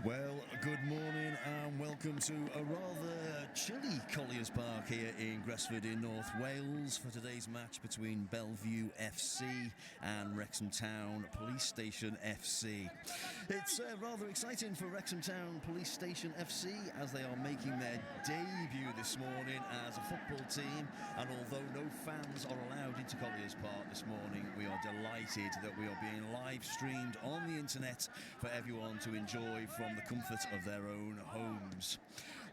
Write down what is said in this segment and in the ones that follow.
Well, good morning and welcome to a rather chilly Colliers Park here in Gresffordd in North Wales for today's match between Bellevue FC and Wrexham Town Police Station FC. It's rather exciting for Wrexham Town Police Station FC as they are making their debut this morning as a football team, and although no fans are allowed into Colliers Park this morning, we are delighted that we are being live streamed on the internet for everyone to enjoy from the comfort of their own homes.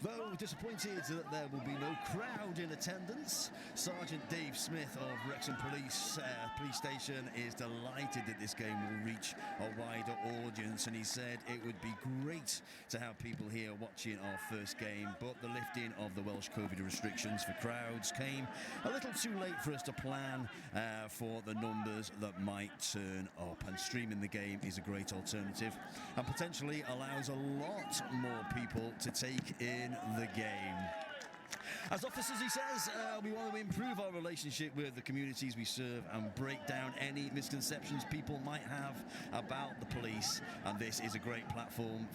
Though disappointed that there will be no crowd in attendance, Sergeant Dave Smith of Wrexham Police Station is delighted that this game will reach a wider audience, and he said it would be great to have people here watching our first game, but the lifting of the Welsh COVID restrictions for crowds came a little too late for us to plan for the numbers that might turn up, and streaming the game is a great alternative and potentially allows a lot more people to take in the game. As officers, he says, we want to improve our relationship with the communities we serve and break down any misconceptions people might have about the police, and this is a great platform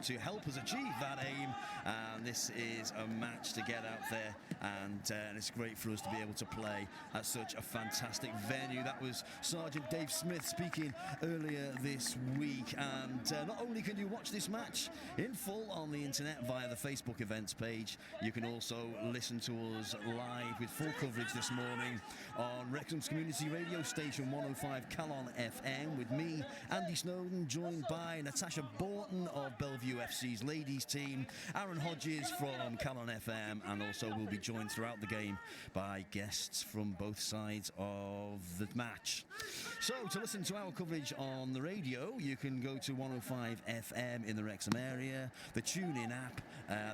to help us achieve that aim, and this is a match to get out there, and it's great for us to be able to play at such a fantastic venue. That was Sergeant Dave Smith speaking earlier this week, and not only can you watch this match in full on the internet via the Facebook events page, you can also listen to us live with full coverage this morning on Wrexham's community radio station 105 Calon FM with me, Andy Snowden, joined by Natasha Borton of Bellevue FC's ladies team, Aaron Hodges from Calon FM, and also we'll be joined throughout the game by guests from both sides of the match. So to listen to our coverage on the radio, you can go to 105 FM in the Wrexham area, the TuneIn app,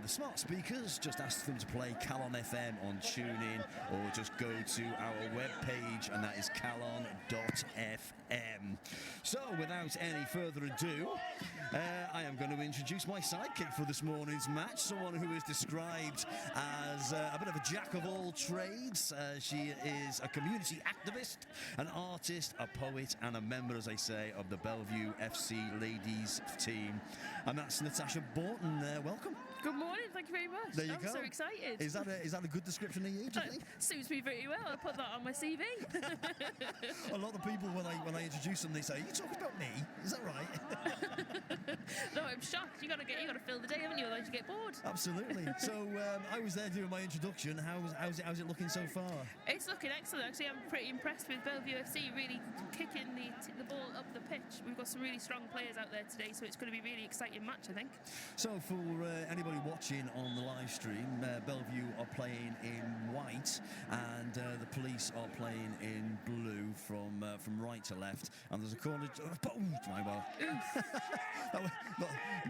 the smart speakers, just ask them to play Calon FM on TuneIn, or just go to our webpage, and that is calon.fm. So without any further ado, I am going to introduce my sidekick for this morning's match, someone who is described as a bit of a jack of all trades. She is a community activist, an artist, a poet, and a member, as I say, of the Bellevue FC ladies team, and that's Natasha Borton. Welcome. Good morning, thank you very much. There you go. I'm so excited. Is that a good description of you, do you think? Suits me very well. I'll put that on my CV. A lot of people, when I introduce them, they say, "Are you talking about me? Is that right?" No, I'm shocked. You got to fill the day, haven't you? Otherwise you get bored. Absolutely. So I was there doing my introduction. How's it looking so far? It's looking excellent. Actually, I'm pretty impressed with Bellevue FC really kicking the ball up the pitch. We've got some really strong players out there today, so it's going to be a really exciting match, I think. So for anybody watching on the live stream, Bellevue are playing in white, and the police are playing in blue from right to left. And there's a corner. Boom!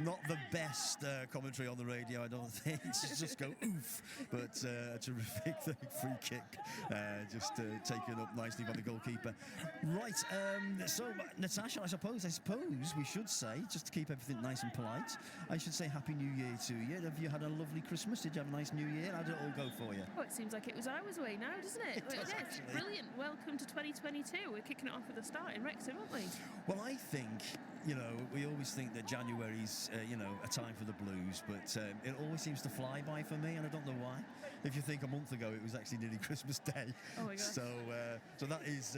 Not the best commentary on the radio, I don't think. Just go oof, but a terrific free kick, just taken up nicely by the goalkeeper. Right. So Natasha, I suppose we should say, just to keep everything nice and polite, I should say Happy New Year to you. Have you had a lovely Christmas? Did you have a nice New Year? How did it all go for you? Oh, it seems like it was hours away now, doesn't it? It does, actually. Brilliant. Welcome to 2022. We're kicking it off with a start in Wrexham, aren't we? Well, I think, we always think that January's, a time for the blues, but it always seems to fly by for me, and I don't know why. If you think a month ago, it was actually nearly Christmas Day. Oh my gosh. So that is,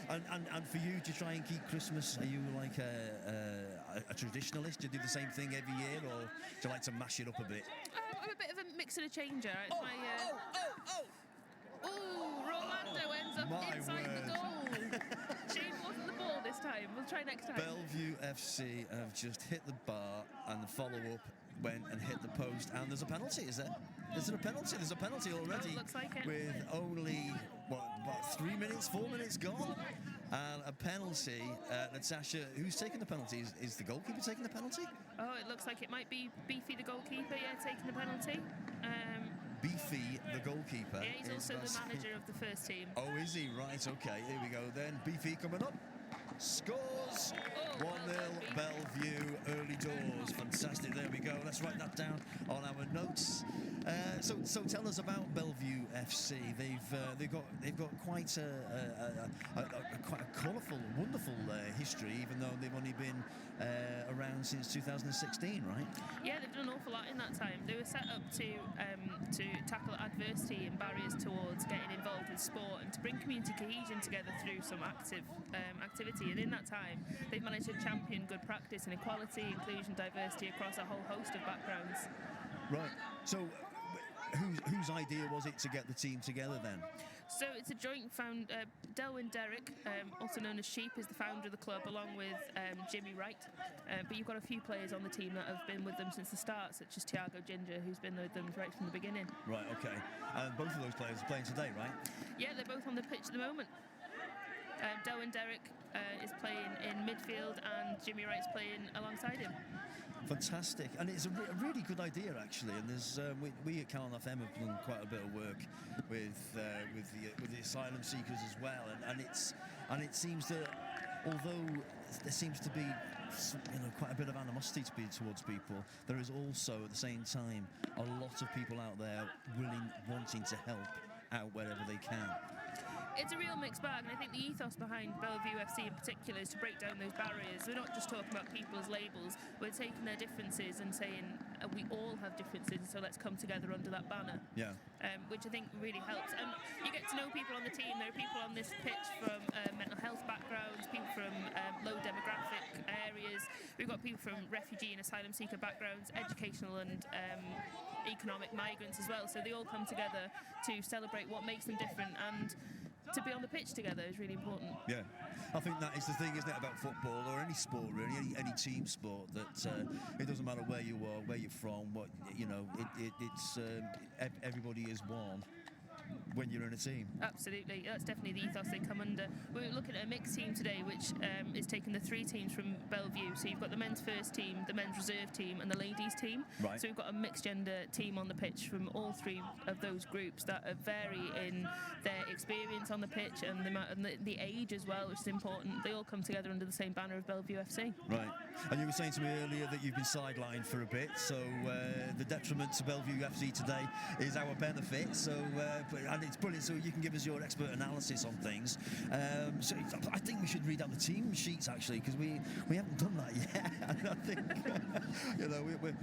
And for you, to try and keep Christmas, are you like a traditionalist? Do you do the same thing every year, or do you like to mash it up a bit? I'm a bit of a mix and a changer. It's Rolando ends up inside the goal. Shame it wasn't the ball this time. We'll try next time. Bellevue FC have just hit the bar, and the follow-up went and hit the post, and there's a penalty, is there? Is there a penalty? There's a penalty already. Oh, it looks like it. With only, 4 minutes gone? And a penalty. Natasha, who's taking the penalty? Is the goalkeeper taking the penalty? Oh, it looks like it might be Beefy, the goalkeeper, taking the penalty. Beefy, the goalkeeper. Yeah, he's also the manager of the first team. Oh, is he? Right, okay, here we go then. Beefy coming up. scores. 1-0 Bellevue, early doors. Fantastic. There we go. Let's write that down on our notes. So tell us about Bellevue FC. They've got quite a colourful, wonderful history, even though they've only been around since 2016, right? Yeah, they've done an awful lot in that time. They were set up to tackle adversity and barriers towards getting involved with sport and to bring community cohesion together through some active activity. And in that time, they've managed to champion good practice and equality, inclusion, diversity across a whole host of backgrounds. Right. So, whose idea was it to get the team together then? So it's a joint found. Delwyn Derrick, also known as Sheep, is the founder of the club, along with Jimmy Wright. But you've got a few players on the team that have been with them since the start, such as Tiago Ginger, who's been with them right from the beginning. Right. Okay. And both of those players are playing today, right? Yeah, they're both on the pitch at the moment. Delwyn Derrick is playing in midfield, and Jimmy Wright's playing alongside him. Fantastic, and it's a really good idea actually. And there's we at Calon FM have done quite a bit of work with the asylum seekers as well, and it seems that although there seems to be quite a bit of animosity towards people, there is also at the same time a lot of people out there wanting to help out wherever they can. It's a real mixed bag, and I think the ethos behind Bellevue FC in particular is to break down those barriers. We're not just talking about people as labels, we're taking their differences and saying we all have differences, so let's come together under that banner. Yeah. Which I think really helps. And you get to know people on the team. There are people on this pitch from mental health backgrounds, people from low demographic areas. We've got people from refugee and asylum seeker backgrounds, educational and economic migrants as well. So they all come together to celebrate what makes them different, and to be on the pitch together is really important. Yeah, I think that is the thing, isn't it, about football or any sport really, any team sport, that it doesn't matter where you are, where you're from, what it's everybody is one when you're in a team. Absolutely, that's definitely the ethos they come under. We're looking at a mixed team today, which is taking the three teams from Bellevue. So you've got the men's first team, the men's reserve team, and the ladies team. Right. So we've got a mixed gender team on the pitch from all three of those groups that vary in their experience on the pitch and the age as well, which is important. They all come together under the same banner of Bellevue FC. Right. And you were saying to me earlier that you've been sidelined for a bit, so the detriment to Bellevue FC today is our benefit. So and it's brilliant. So you can give us your expert analysis on things. So I think we should read out the team sheets actually, because we haven't done that yet. And I think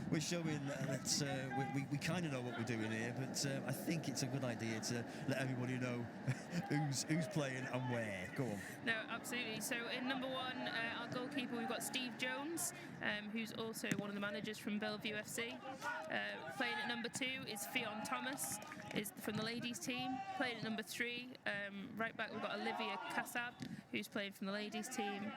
we're showing that we kind of know what we're doing here, but I think it's a good idea to let everybody know who's playing and where. Go on. No, absolutely. So in number one, our goalkeeper, we've got Steve Jones, who's also one of the managers from Bellevue FC. Playing at number two is Fionn Thomas, is from the ladies team. Playing at number three, right back we've got Olivia Kassab, who's playing from the ladies team.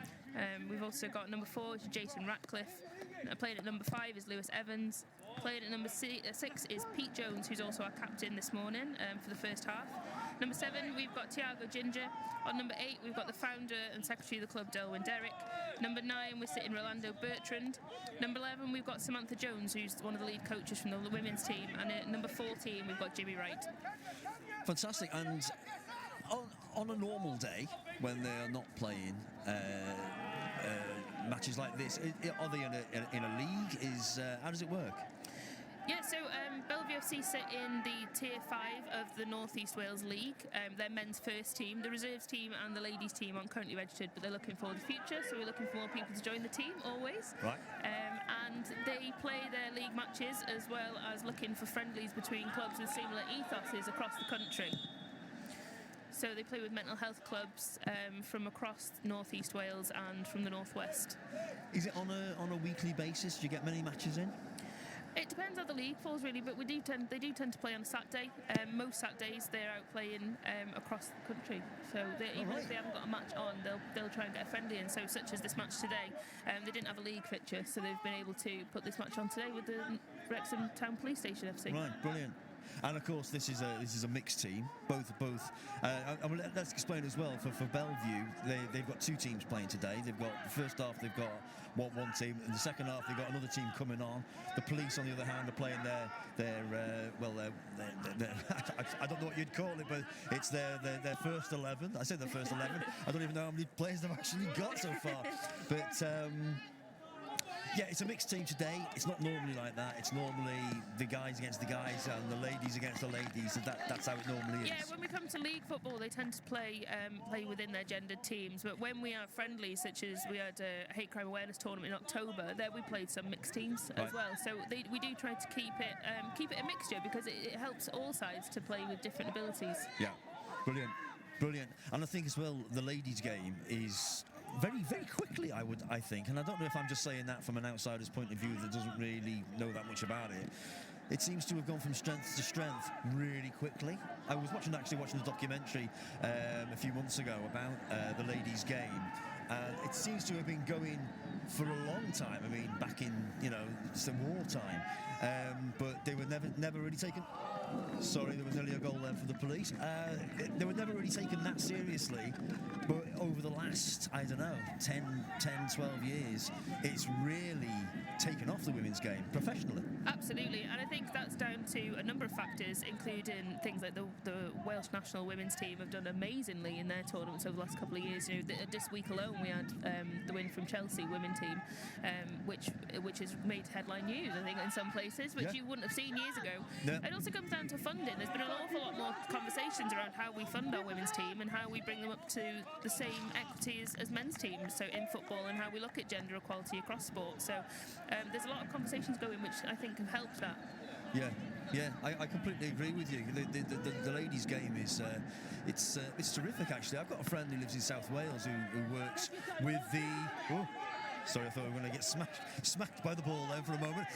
We've also got number four, which is Jason Ratcliffe. Playing at number five is Lewis Evans. Playing at number six is Pete Jones, who's also our captain this morning for the first half. Number seven, we've got Tiago Ginger. On number eight, we've got the founder and secretary of the club, Delwyn Derrick. Number nine, we're sitting Rolando Bertrand. Number 11, we've got Samantha Jones, who's one of the lead coaches from the women's team. And at number 14, we've got Jimmy Wright. Fantastic. And on a normal day, when they are not playing matches like this, are they in a league? How does it work? Yeah, so Bellevue FC sit in the Tier 5 of the North East Wales League. They're men's first team. The reserves team and the ladies team aren't currently registered, but they're looking for the future, so we're looking for more people to join the team, always. Right. And they play their league matches as well as looking for friendlies between clubs with similar ethoses across the country. So they play with mental health clubs from across North East Wales and from the Northwest. Is it on a weekly basis? Do you get many matches in? It depends how the league falls, really, but they do tend to play on a Saturday. Most Saturdays they're out playing across the country. So even if they haven't got a match on, they'll try and get a friendly in. So such as this match today, they didn't have a league fixture, so they've been able to put this match on today with the Wrexham Town Police Station FC. Right, brilliant. And of course, this is a mixed team. Both. Let's explain as well. For Bellevue, they've got two teams playing today. They've got the first half. They've got one team, and the second half they've got another team coming on. The police, on the other hand, are playing their I don't know what you'd call it, but it's their first 11. I said their first 11. I don't even know how many players they've actually got so far. But yeah, it's a mixed team today. It's not normally like that. It's normally the guys against the guys and the ladies against the ladies. And that's how it normally is. Yeah, when we come to league football, they tend to play within their gendered teams. But when we are friendly, such as we had a hate crime awareness tournament in October, there we played some mixed teams as well. So we do try to keep it a mixture, because it helps all sides to play with different abilities. Yeah, brilliant. And I think as well, the ladies' game is very, very quickly, I think, and I don't know if I'm just saying that from an outsider's point of view that doesn't really know that much about it. It seems to have gone from strength to strength really quickly. I was watching the documentary a few months ago about the ladies' game, and it seems to have been going for a long time. I mean, back in some wartime, but they were never really taken. Sorry, there was nearly a goal there for the police. They were never really taken that seriously, but over the last, 10, 12 years, it's really taken off the women's game professionally. Absolutely, and I think that's down to a number of factors, including things like the Welsh national women's team have done amazingly in their tournaments over the last couple of years. This week alone we had the win from Chelsea women team, which has made headline news, I think, in some places, which you wouldn't have seen years ago. No. It also comes down to funding. There's been an awful lot more conversations around how we fund our women's team and how we bring them up to the same equity as men's teams, so in football, and how we look at gender equality across sport. So there's a lot of conversations going, which I think have helped that. Yeah, I completely agree with you. The ladies' game is it's terrific, actually. I've got a friend who lives in South Wales who works with the. Oh, sorry, I thought we were going to get smacked by the ball there for a moment.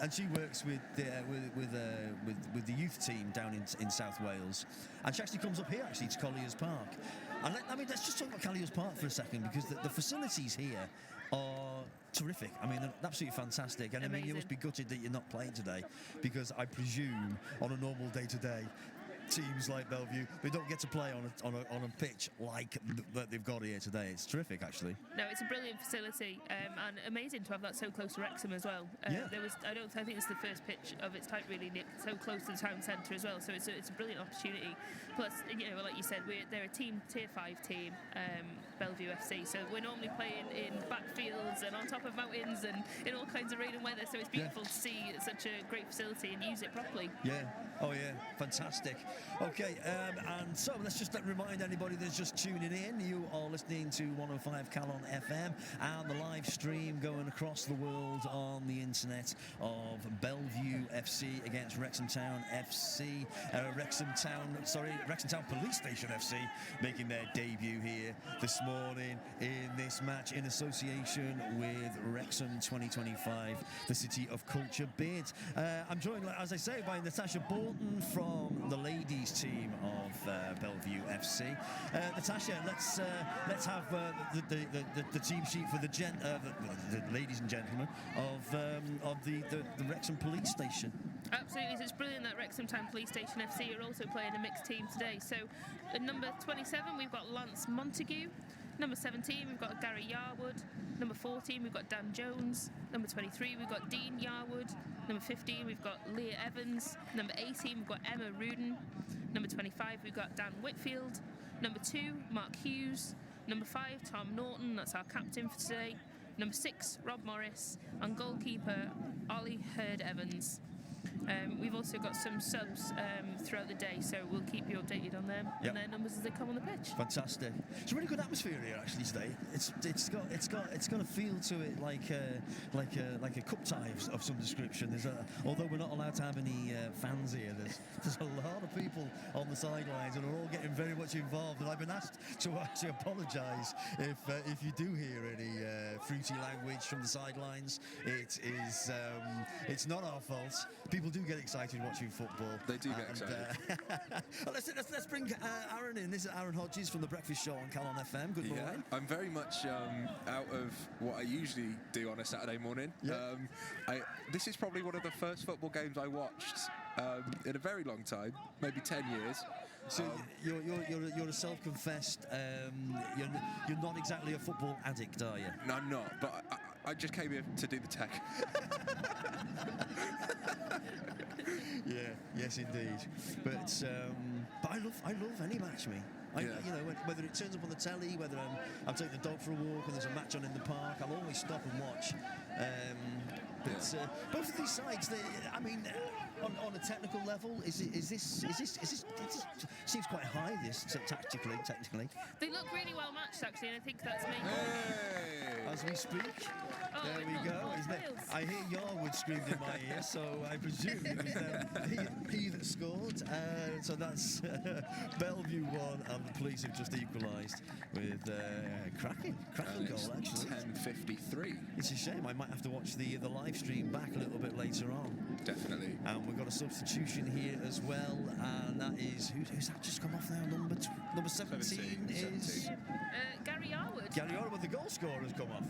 And she works with the youth team down in South Wales, and she actually comes up here to Colliers Park. And let's just talk about Colliers Park for a second, because the facilities here are terrific. I mean, they're absolutely fantastic. And Amazing. You must be gutted that you're not playing today, because I presume on a normal day-to-day, teams like Bellevue, they don't get to play on a pitch like that they've got here today. It's terrific, actually. No, it's a brilliant facility, and amazing to have that so close to Wrexham as well. I think it's the first pitch of its type, really, so close to the town centre as well. So it's a brilliant opportunity. Plus, like you said, they're a tier 5 team, Bellevue FC. So we're normally playing in backfields and on top of mountains and in all kinds of rain and weather. So it's beautiful to see such a great facility and use it properly. Yeah. Oh yeah, fantastic. Okay, and so let's just remind anybody that's just tuning in, you are listening to 105 Calon FM and the live stream going across the world on the internet of Bellevue FC against Wrexham Town FC. Wrexham Town Police Station FC making their debut here this morning in this match in association with Wrexham 2025, the City of Culture bid. I'm joined, as I say, by Natasha Bolton from the ladies team of Bellevue FC. Natasha, let's have the team sheet for the ladies and gentlemen of the Wrexham Police Station. Absolutely, so it's brilliant that Wrexham Town Police Station FC are also playing a mixed team today. So at number 27 we've got Lance Montague. Number 17 we've got Gary Yarwood. Number 14 we've got Dan Jones. Number 23 we've got Dean Yarwood. Number 15 we've got Leah Evans. Number 18 we've got Emma Rudin. Number 25 we've got Dan Whitfield. Number 2 Mark Hughes. Number 5 Tom Norton, that's our captain for today. Number 6 Rob Morris. And goalkeeper Ollie Hurd Evans. We've also got some subs throughout the day, so we'll keep you updated on them and their numbers as they come on the pitch. Fantastic. It's a really good atmosphere here actually today. It's got a feel to it like a cup tie of some description. Although we're not allowed to have any fans here, there's a lot of people on the sidelines and are all getting very much involved. And I've been asked to actually apologise if you do hear any fruity language from the sidelines. It's not our fault. People people do get excited watching football. They do get excited. Let's bring Aaron in. This is Aaron Hodges from the Breakfast Show on Calon FM. Good morning. I'm very much out of what I usually do on a Saturday morning. Yeah. This is probably one of the first football games I watched in a very long time, maybe 10 years. So you're a self-confessed. You're not exactly a football addict, are you? No, I'm not. But I just came here to do the tech. Yeah. Yes, indeed. But I love any match, me. You know, whether it turns up on the telly, whether I'm taking the dog for a walk and there's a match on in the park, I'll always stop and watch. But both of these sides, I mean, on a technical level, is this seems quite high. This technically. They look really well matched, actually, and I think that's making. Hey! As we speak, Oh, there we go. I hear Yarwood screamed in my ear, so I presume it was he that scored. So that's Bellevue 1, and the police have just equalised with cracking goal, actually. 10:53. It's a shame. I might have to watch the live stream back a little bit later on. Definitely. And we've got a substitution here as well, and that is who's that just come off now? Number 17 is Gary Yarwood. Gary Yarwood, with the goal scorer has come off.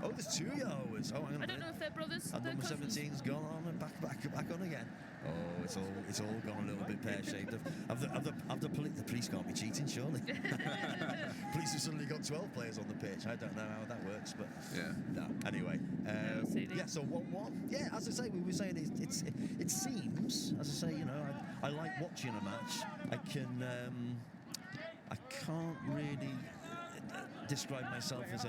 Oh, there's two Yarwoods. Oh, hang on a I don't minute. know if they're brothers. And They're number cousins. 17's gone on and back on again. Oh, it's all gone a little bit pear-shaped. The police can't be cheating, surely. Police have suddenly got 12 players on the pitch. I don't know how that works, but no. Anyway, so 1-1. Yeah, as I say, we were saying it seems, as I say, you know, I like watching a match. I can't really describe myself as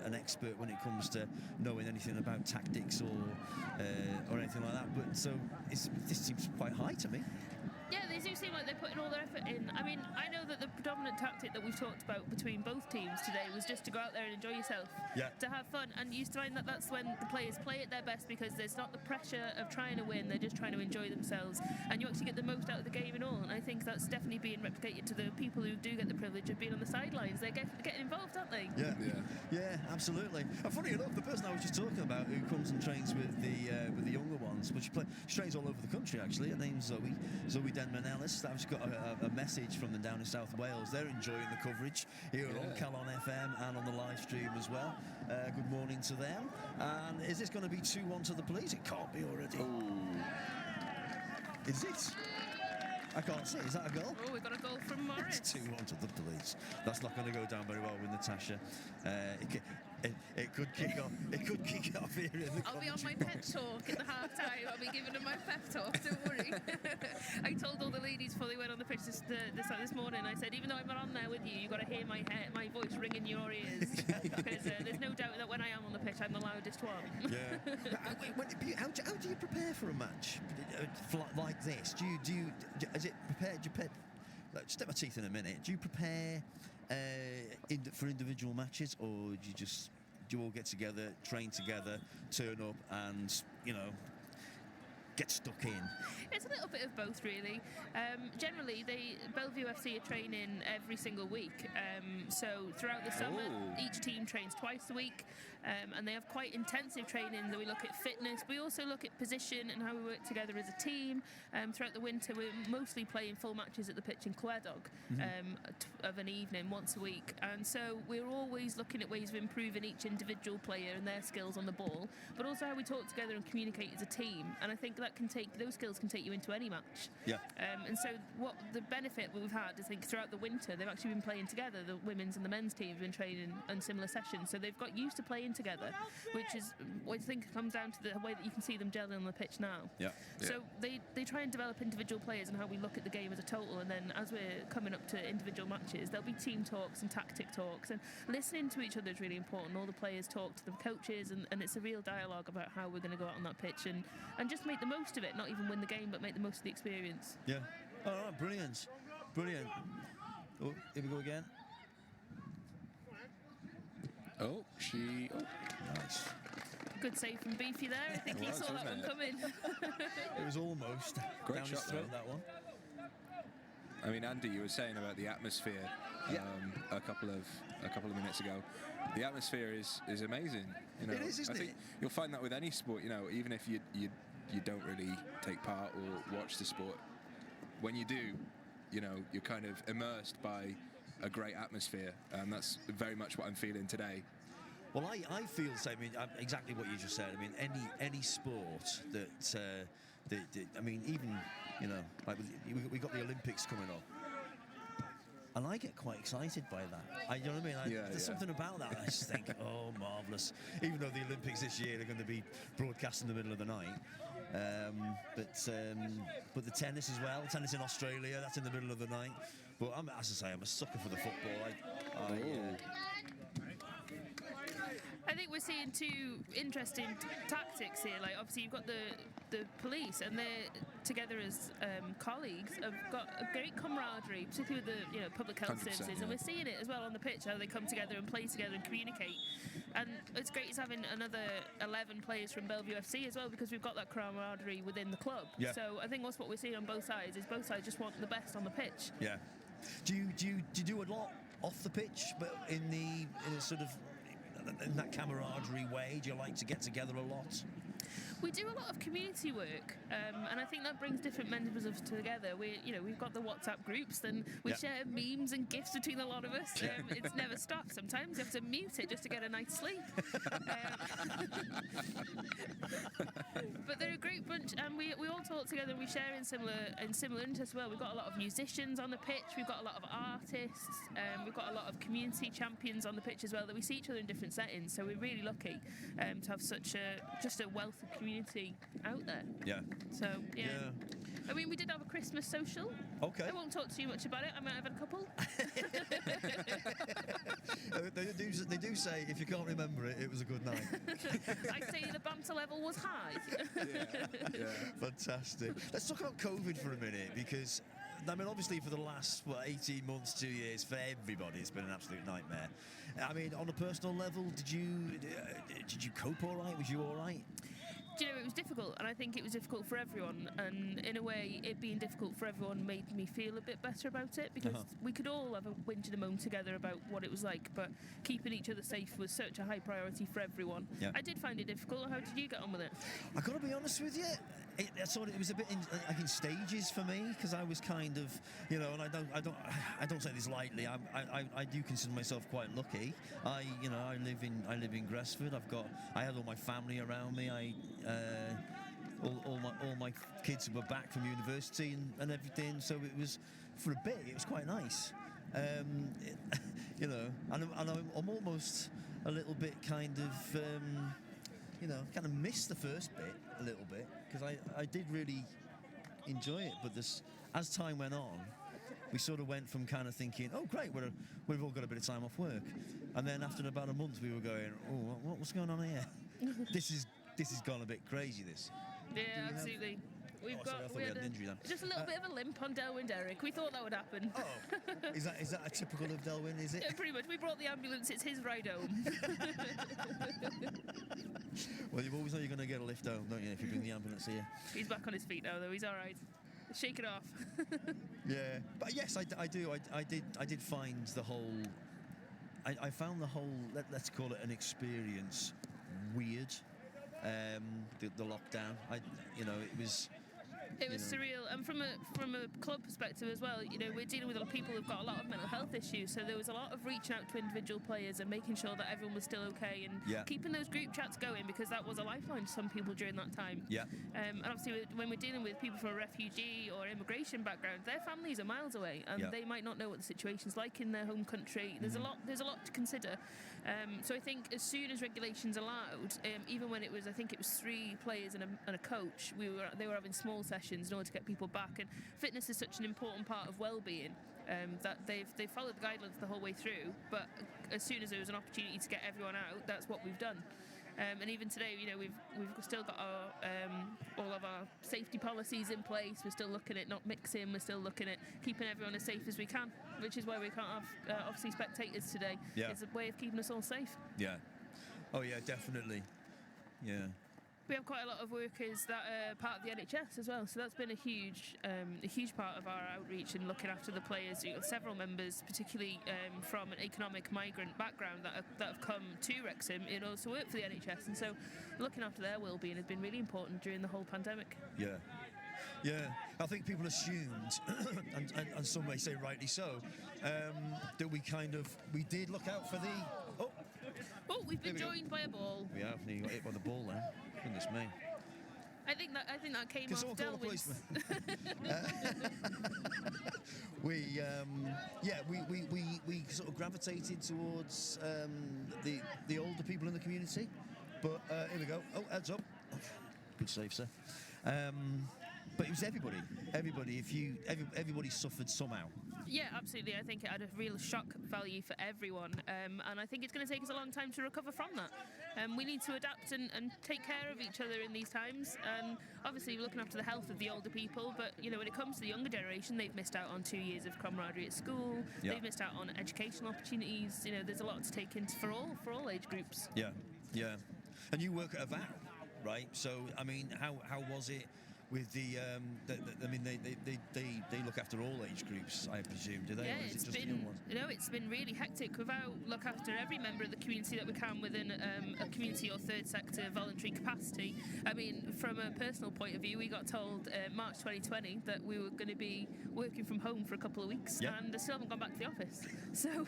an expert when it comes to knowing anything about tactics or anything like that. But so this seems quite high to me. Yeah, they do seem like they're putting all their effort in. I mean, I know that the predominant tactic that we've talked about between both teams today was just to go out there and enjoy yourself, to have fun. And you find that that's when the players play at their best, because there's not the pressure of trying to win, they're just trying to enjoy themselves. And you actually get the most out of the game and all. And I think that's definitely being replicated to the people who do get the privilege of being on the sidelines. They're getting involved, aren't they? Yeah, absolutely. And funny enough, the person I was just talking about who comes and trains with the younger ones, which she trains all over the country actually. Her name's Zoe Denman-Ellis. I've just got a message from them down in South Wales. They're enjoying the coverage here on Calon FM and on the live stream as well. Good morning to them. And is this going to be 2-1 to the police? It can't be already. Is it? I can't see. Is that a goal? Oh, we've got a goal from Morris. It's 2-1 to the police. That's not going to go down very well with Natasha. It could kick off. It could kick off here in the I'll be on my pep talk at the half time. I'll be giving them my pep talk. Don't worry. I told all the ladies before they went on the pitch this morning. I said, even though I'm not on there with you, you've got to hear my voice ring in your ears, because there's no doubt that when I am on the pitch, I'm the loudest one. Yeah. How do you prepare for a match like this? Do you is it prepared? Do you prepare? Step my teeth in a minute. Do you prepare for individual matches, or do you all get together, train together, turn up, and get stuck in? It's a little bit of both, really. Generally, Bellevue FC are training every single week. So throughout the summer, each team trains twice a week, and they have quite intensive training. That we look at fitness. We also look at position and how we work together as a team. Throughout the winter, we're mostly playing full matches at the pitch in Clwb of an evening once a week. And so we're always looking at ways of improving each individual player and their skills on the ball, but also how we talk together and communicate as a team. And I think those skills can take you into any match. Yeah. And so what the benefit we've had is, I think, throughout the winter they've actually been playing together. The women's and the men's team have been training on similar sessions, so they've got used to playing together, which is what I think comes down to the way that you can see them gelling on the pitch now. So they try and develop individual players and how we look at the game as a total, and then as we're coming up to individual matches, there'll be team talks and tactic talks, and listening to each other is really important. All the players talk to the coaches, and it's a real dialogue about how we're going to go out on that pitch and just make the most of it, not even win the game, but make the most of the experience. Yeah. All right, brilliant. Oh, here we go again. Nice. Good save from Beefy there. I think he saw that one coming. It was almost great down shot his throat, that one. I mean, Andy, you were saying about the atmosphere a couple of minutes ago. The atmosphere is amazing. You know, It is, isn't I think it? you'll find that with any sport. You know, even if you don't really take part or watch the sport, when you do, you know, you're kind of immersed by a great atmosphere, and that's very much what I'm feeling today. Well, I feel the same. I mean, exactly what you just said. I mean, any sport that I mean, even, you know, like we got the Olympics coming up, and I get quite excited by that. You know what I mean? There's something about that. I just think, oh, marvellous. Even though the Olympics this year are going to be broadcast in the middle of the night. But the tennis as well. Tennis in Australia, that's in the middle of the night. But as I say, I'm a sucker for the football. I think we're seeing two interesting tactics here. Like, obviously, you've got the police, and they're together as colleagues, have got a great camaraderie, particularly with the public health services, and we're seeing it as well on the pitch, how they come together and play together and communicate. And it's great is having another 11 players from Bellevue FC as well, because we've got that camaraderie within the club. Yeah. So I think that's what we're seeing on both sides, is both sides just want the best on the pitch. Yeah. Do you do a lot off the pitch, but in a sort of in that camaraderie way? Do you like to get together a lot? We do a lot of community work, and I think that brings different members of us together. We've got the WhatsApp groups, and we share memes and gifs between a lot of us. It's never stopped. Sometimes you have to mute it just to get a night's sleep. But they're a great bunch, and we all talk together, and we share in similar interests as well. We've got a lot of musicians on the pitch. We've got a lot of artists. We've got a lot of community champions on the pitch as well, that we see each other in different settings. So we're really lucky to have such a wealth of community out there. Yeah. So, yeah. I mean, we did have a Christmas social. Okay. I won't talk too much about it. I might have had a couple. They do say, if you can't remember it, it was a good night. I'd say the banter level was high. Yeah. Fantastic. Let's talk about COVID for a minute, because I mean, obviously for the last 18 months, 2 years, for everybody, it's been an absolute nightmare. I mean, on a personal level, did you cope all right? Was you all right? Do you know, it was difficult, and I think it was difficult for everyone, and in a way, it being difficult for everyone made me feel a bit better about it, because we could all have a whinge and a moan together about what it was like, but keeping each other safe was such a high priority for everyone. Yeah. I did find it difficult. How did you get on with it? I got to be honest with you, it was a bit in stages for me, because I was kind of, you know, and I don't say this lightly. I do consider myself quite lucky. I live in Gresffordd. I had all my family around me. All my kids were back from university and everything, so it was, for a bit, it was quite nice. You know, and I'm almost a little bit kind of missed the first bit a little bit, because I did really enjoy it, but as time went on, we sort of went from kind of thinking, oh great, we've all got a bit of time off work, and then after about a month we were going, oh, what's going on here? This has gone a bit crazy, this. Yeah, absolutely. We had an injury then. Just a little bit of a limp on Delwyn Derrick. We thought that would happen. Oh, is that a typical of Delwyn, is it? Yeah, pretty much. We brought the ambulance. It's his ride home. Well, you've always known you're going to get a lift home, don't you, if you bring the ambulance here? He's back on his feet now, though. He's all right. Shake it off. Yeah, but yes, I do. I did find the whole. I found the whole. Let's call it an experience weird. The lockdown. It was. It was surreal, and from a club perspective as well, you know, we're dealing with a lot of people who've got a lot of mental health issues, so there was a lot of reaching out to individual players and making sure that everyone was still okay, and keeping those group chats going, because that was a lifeline to some people during that time. Yeah. And obviously, when we're dealing with people from a refugee or immigration background, their families are miles away, and they might not know what the situation's like in their home country. There's a lot to consider. So I think as soon as regulations allowed, even when it was 3 players and a coach, they were having small sessions in order to get people back, and fitness is such an important part of well-being that they've followed the guidelines the whole way through, but as soon as there was an opportunity to get everyone out, that's what we've done. And even today, you know, we've still got all of our safety policies in place. We're still looking at not mixing. We're still looking at keeping everyone as safe as we can, which is why we can't have obviously spectators today. Yeah. It's a way of keeping us all safe. Yeah. Oh yeah, definitely. Yeah. We have quite a lot of workers that are part of the NHS as well, so that's been a huge part of our outreach and looking after the players. You've got several members, particularly from an economic migrant background, that have come to Wrexham in order to work for the NHS, and so looking after their well-being has been really important during the whole pandemic. Yeah, I think people assumed, and some may say rightly so, that we did look out for the. Oh, we've been joined by a ball. We have. You got hit by the ball then. Goodness me. I think that came off Delwyn's. We sort of gravitated towards the older people in the community, but here we go. Oh, heads up. Good save, sir. But it was everybody. Everybody suffered somehow. Yeah, absolutely. I think it had a real shock value for everyone, and I think it's going to take us a long time to recover from that. We need to adapt and take care of each other in these times. Obviously, we're looking after the health of the older people, but when it comes to the younger generation, they've missed out on 2 years of camaraderie at school. Yeah. They've missed out on educational opportunities. There's a lot to take in for all age groups. Yeah. And you work at a VAC, right? So, I mean, how was it? With they look after all age groups, I presume, do they? Yeah, or is it just the young ones? It's been really hectic. We've look after every member of the community that we can within a community or third sector voluntary capacity. I mean, from a personal point of view, we got told March 2020 that we were going to be working from home for a couple of weeks, and I still haven't gone back to the office. So,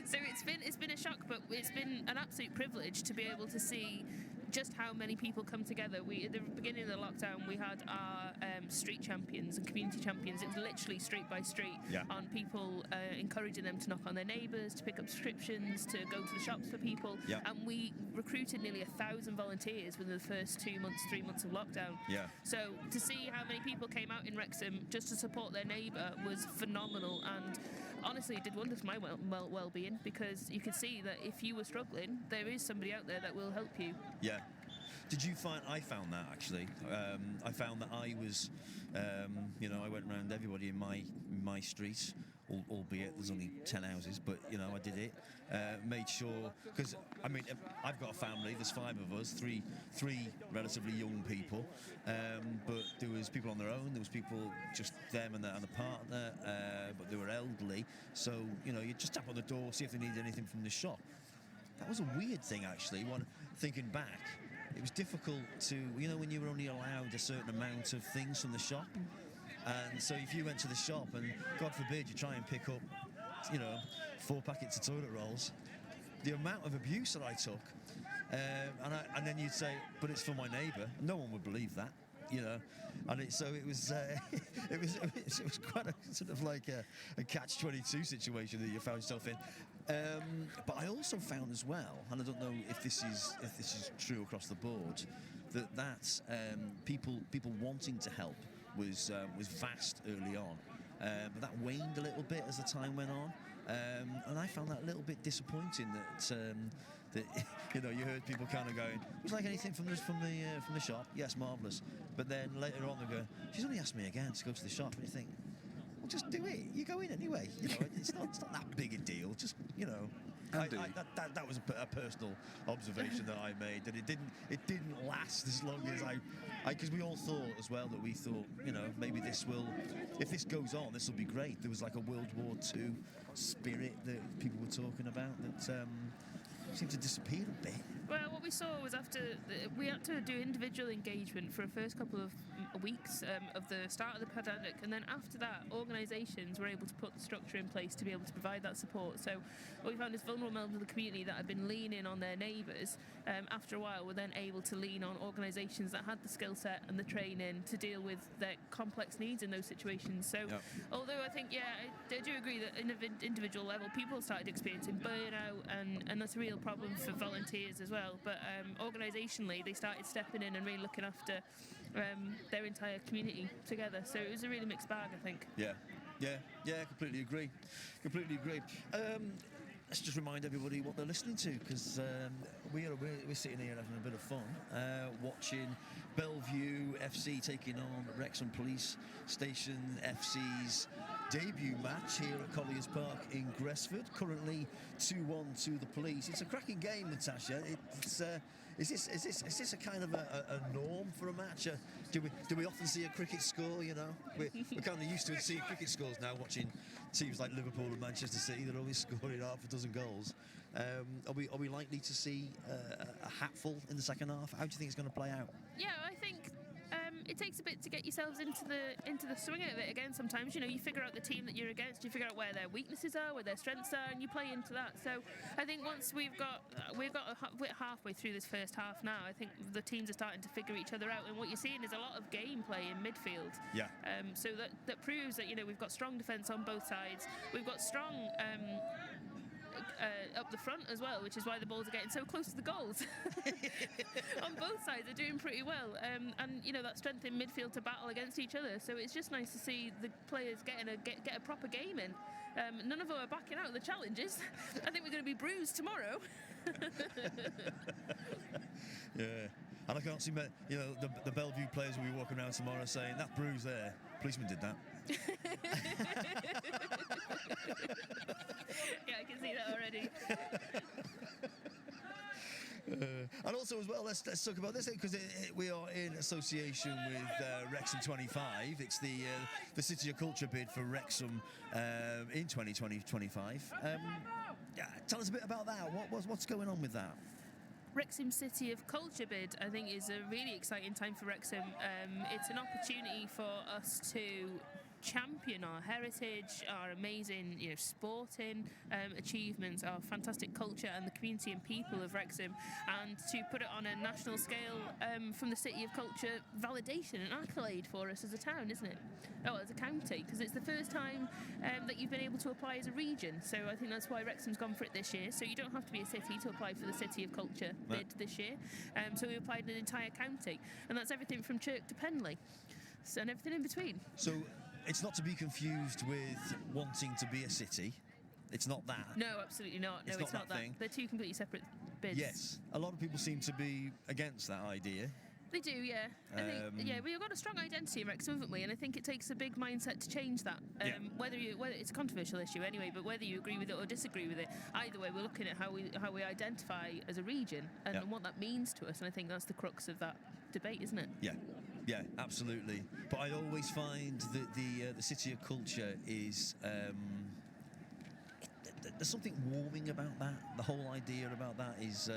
so it's been a shock, but it's been an absolute privilege to be able to see just how many people come together. At the beginning of the lockdown, we had our street champions and community champions. It was literally street by street on people encouraging them to knock on their neighbours, to pick up prescriptions, to go to the shops for people. And we recruited nearly 1,000 volunteers within the first 3 months of lockdown. So to see how many people came out in Wrexham just to support their neighbour was phenomenal, and honestly it did wonders for my well-being, because you could see that if you were struggling, there is somebody out there that will help you. Did you find? I found that actually. I found that I was, I went around everybody in my street, albeit there's only 10 houses, but I did it. Made sure, because I mean, I've got a family. There's 5 of us, three relatively young people, but there was people on their own. There was people just them and the partner, but they were elderly. So you just tap on the door, see if they need anything from the shop. That was a weird thing actually. Thinking back. It was difficult to, when you were only allowed a certain amount of things from the shop. And so if you went to the shop and, God forbid, you try and pick up, 4 packets of toilet rolls, the amount of abuse that I took, and then you'd say, but it's for my neighbour. No one would believe that, And it was it was quite a sort of like a catch-22 situation that you found yourself in. But I also found as well, and I don't know if this is true across the board, that people wanting to help was vast early on, but that waned a little bit as the time went on, and I found that a little bit disappointing that you heard people kind of going, "Would you like anything from the shop?" Yes, marvellous. But then later on they go, "She's only asked me again to go to the shop," and you think, well, just do it. You go in anyway. It's not that big a deal. Just that was a personal observation that I made, that it didn't last as long as because we all thought as well that we thought maybe if this goes on, this will be great. There was like a World War II spirit that people were talking about that seemed to disappear a bit. Well, what we saw was we had to do individual engagement for the first couple of weeks of the start of the pandemic, and then after that, organisations were able to put the structure in place to be able to provide that support. So what we found is vulnerable members of the community that had been leaning on their neighbours, after a while were then able to lean on organisations that had the skill set and the training to deal with their complex needs in those situations. So although I think, I do agree that in an individual level, people started experiencing burnout, and that's a real problem for volunteers as well. But organisationally, they started stepping in and really looking after their entire community together. So it was a really mixed bag, I think. Yeah, completely agree. Let's just remind everybody what they're listening to, because we're sitting here having a bit of fun, watching Bellevue FC taking on Wrexham Police Station FC's debut match here at Colliers Park in Gresffordd. Currently 2-1 to the police. It's a cracking game, Natasha. Is this a kind of a norm for a match? Do we often see a cricket score? You know, we're kind of used to seeing cricket scores now. Watching teams like Liverpool and Manchester City, they're always scoring half a dozen goals. Are we likely to see a hatful in the second half? How do you think it's going to play out? Yeah, I think it takes a bit to get yourselves into the swing of it again. Sometimes, you know, you figure out the team that you're against, you figure out where their weaknesses are, where their strengths are, and you play into that. So I think once we're halfway through this first half now, I think the teams are starting to figure each other out, and what you're seeing is a lot of gameplay in midfield. Yeah. So that proves that, you know, we've got strong defence on both sides. We've got strong up the front as well, which is why the balls are getting so close to the goals. On both sides, they're doing pretty well, and you know, that strength in midfield to battle against each other. So it's just nice to see the players get a proper game in. None of them are backing out of the challenges. I think we're going to be bruised tomorrow. Yeah, and I can't see, you know, the Bellevue players will be walking around tomorrow saying, "That bruise there, policeman did that." Yeah, I can see that already. And also as well, let's talk about this, because we are in association with Wrexham 25. It's the City of Culture bid for Wrexham in 2020-25. Tell us a bit about that. What's going on with that? Wrexham City of Culture bid, I think, is a really exciting time for Wrexham. It's an opportunity for us to champion our heritage, our amazing, you know, sporting achievements, our fantastic culture and the community and people of Wrexham, and to put it on a national scale from the City of Culture validation and accolade for us as a town, isn't it? Oh, as a county, because it's the first time that you've been able to apply as a region. So I think that's why Wrexham's gone for it this year. So you don't have to be a city to apply for the City of Culture bid this year. So we applied an entire county, and that's everything from Chirk to Penley, and everything in between. So it's not to be confused with wanting to be a city. It's not that. No, absolutely not. No, it's not that. Thing. They're two completely separate bids. Yes, a lot of people seem to be against that idea. They do, yeah. I think, we've got a strong identity in Wrexham, haven't we? And I think it takes a big mindset to change that. Whether it's a controversial issue anyway, but whether you agree with it or disagree with it, either way, we're looking at how we identify as a region and what that means to us. And I think that's the crux of that debate, isn't it? Yeah, absolutely. But I always find that the City of Culture is there's something warming about that. The whole idea about that is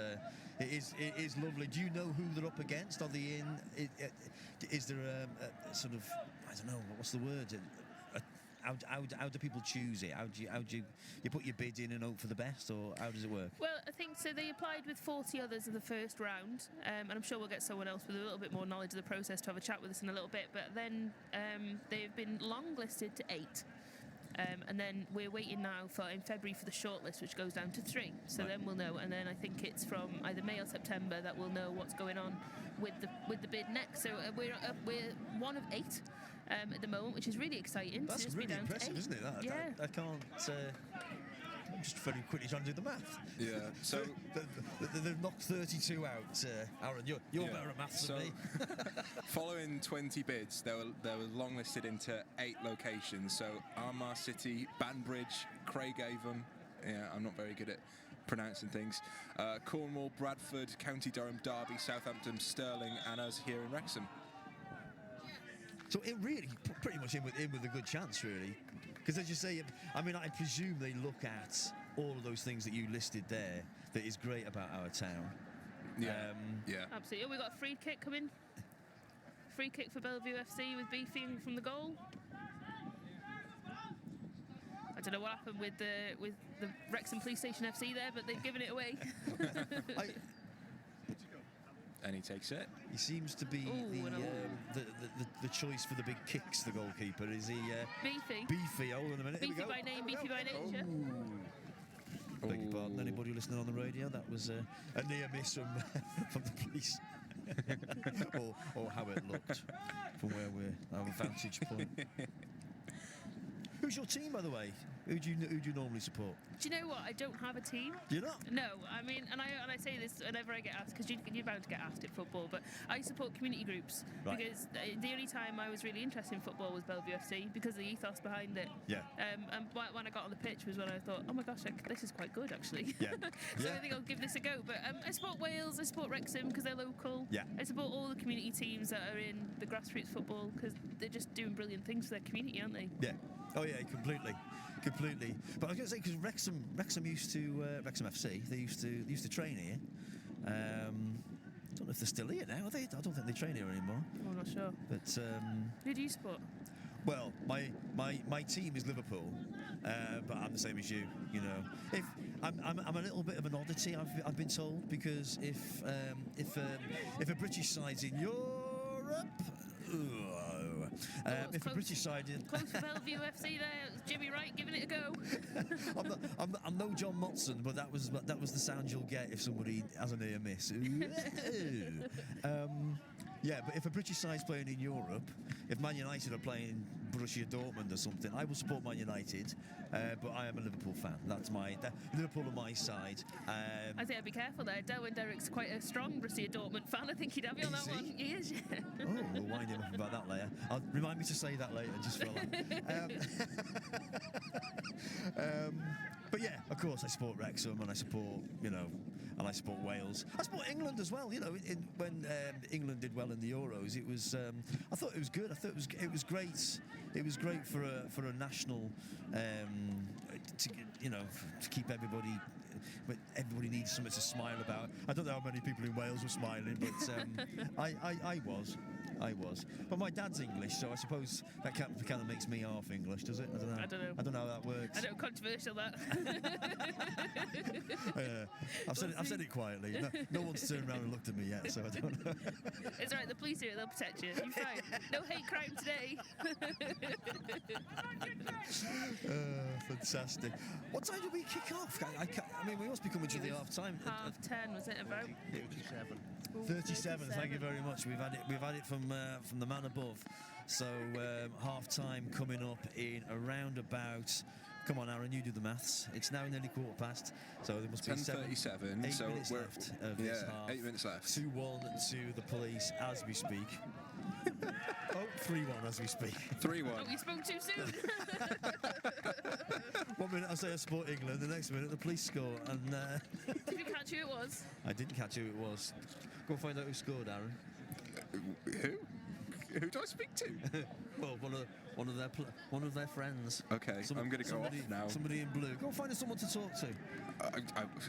it is lovely. Do you know who they're up against? Are they in? Is there a sort of, I don't know, what's the word? How do people choose it? How do you put your bid in and hope for the best, or how does it work? Well, I think so. They applied with 40 others in the first round, and I'm sure we'll get someone else with a little bit more knowledge of the process to have a chat with us in a little bit. But then they've been long listed to 8. And then we're waiting now in February for the shortlist, which goes down to 3. So then we'll know, and then I think it's from either May or September that we'll know what's going on with the bid next. So we're one of 8 at the moment, which is really exciting. That's just really be down impressive, to 8. isn't it? I can't. I'm just very quickly trying to do the math. Yeah. So they've knocked 32 out. Aaron, you're better at maths than me. Following 20 bids, they were long listed into 8 locations. So Armagh City, Banbridge, Craigavon. Yeah, I'm not very good at pronouncing things. Cornwall, Bradford, County Durham, Derby, Southampton, Stirling, and us here in Wrexham. So it really pretty much in with a good chance, really. Because as you say, I mean, I presume they look at all of those things that you listed there that is great about our town. Yeah, absolutely. We've got a free kick coming. Free kick for Bellevue FC with Beefy from the goal. I don't know what happened with the Wrexham Police Station FC there, but they've given it away. And he takes it. He seems to be the choice for the big kicks, the goalkeeper. Is he... Beefy. Beefy, hold on a minute. Beefy by name, Beefy by nature. Beg your pardon, anybody listening on the radio? That was a near miss from the police. or how it looked from where our vantage point. Who's your team, by the way? Who do you normally support? Do you know what? I don't have a team. Do you not? No, I mean, and I say this whenever I get asked, because you're bound to get asked in football, but I support community groups, Right. because the only time I was really interested in football was Bellevue FC, because of the ethos behind it. Yeah. And when I got on the pitch was when I thought, oh my gosh, this is quite good, actually. Yeah. So Yeah. I think I'll give this a go. But I support Wales, I support Wrexham because they're local. Yeah. I support all the community teams that are in the grassroots football because they're just doing brilliant things for their community, aren't they? Yeah. Oh yeah, completely. But I was going to say, because Wrexham used to Wrexham FC, they used to train here. I don't know if they're still here now. Are they? I don't think they train here anymore. Oh, I'm not sure. But Who do you support? well, my team is Liverpool, but I'm the same as you. You know, if I'm a little bit of an oddity, I've been told, because if a British side's in Europe. If a British side in Close to Bellevue FC there, Jimmy Wright giving it a go. I'm no John Motson, but that was the sound you'll get if somebody has a near miss. Yeah, but if a British side's playing in Europe, if Man United are playing Borussia Dortmund or something, I will support Man United, but I am a Liverpool fan. Liverpool are my side. I think I'd be careful there. Derwin Derrick's quite a strong Borussia Dortmund fan. I think he'd have you on Is that he? one. He is, yeah. Oh, we'll wind him up about that later. Remind me to say that later, just for a laugh. But yeah, of course, I support Wrexham, and I support, and I support Wales. I support England as well. When England did well in the Euros, it was. I thought it was good. I thought it was great. It was great for a national, to keep everybody. But everybody needs something to smile about. I don't know how many people in Wales were smiling, but I was. But my dad's English, so I suppose that kind of makes me half English, does it? I don't know. I don't know how that works. I know, controversial that. I've said it quietly. No one's turned around and looked at me yet, so I don't know. It's all right, the police are here, they'll protect you. You're fine. No hate crime today. Fantastic. What time did we kick off? I mean, we must be coming to the half time. 10:30 was it about? 37. 37. Thank you very much. We've had it from the man above. So half time coming up in around about. Come on, Aaron, you do the maths. It's now nearly 15:15, so there must be 10:37. 8 So minutes we're left of this half. 8 minutes left. 2-1 to the police as we speak. 3-1 as we speak. 3-1. Oh, you spoke too soon. 1 minute I say I support England, the next minute the police score, and Did you catch who it was? I didn't catch who it was. Go and find out who scored, Aaron. Who? Who do I speak to? Well, one of their friends. Okay, I'm going to go off now. Somebody in blue. Go and find us someone to talk to.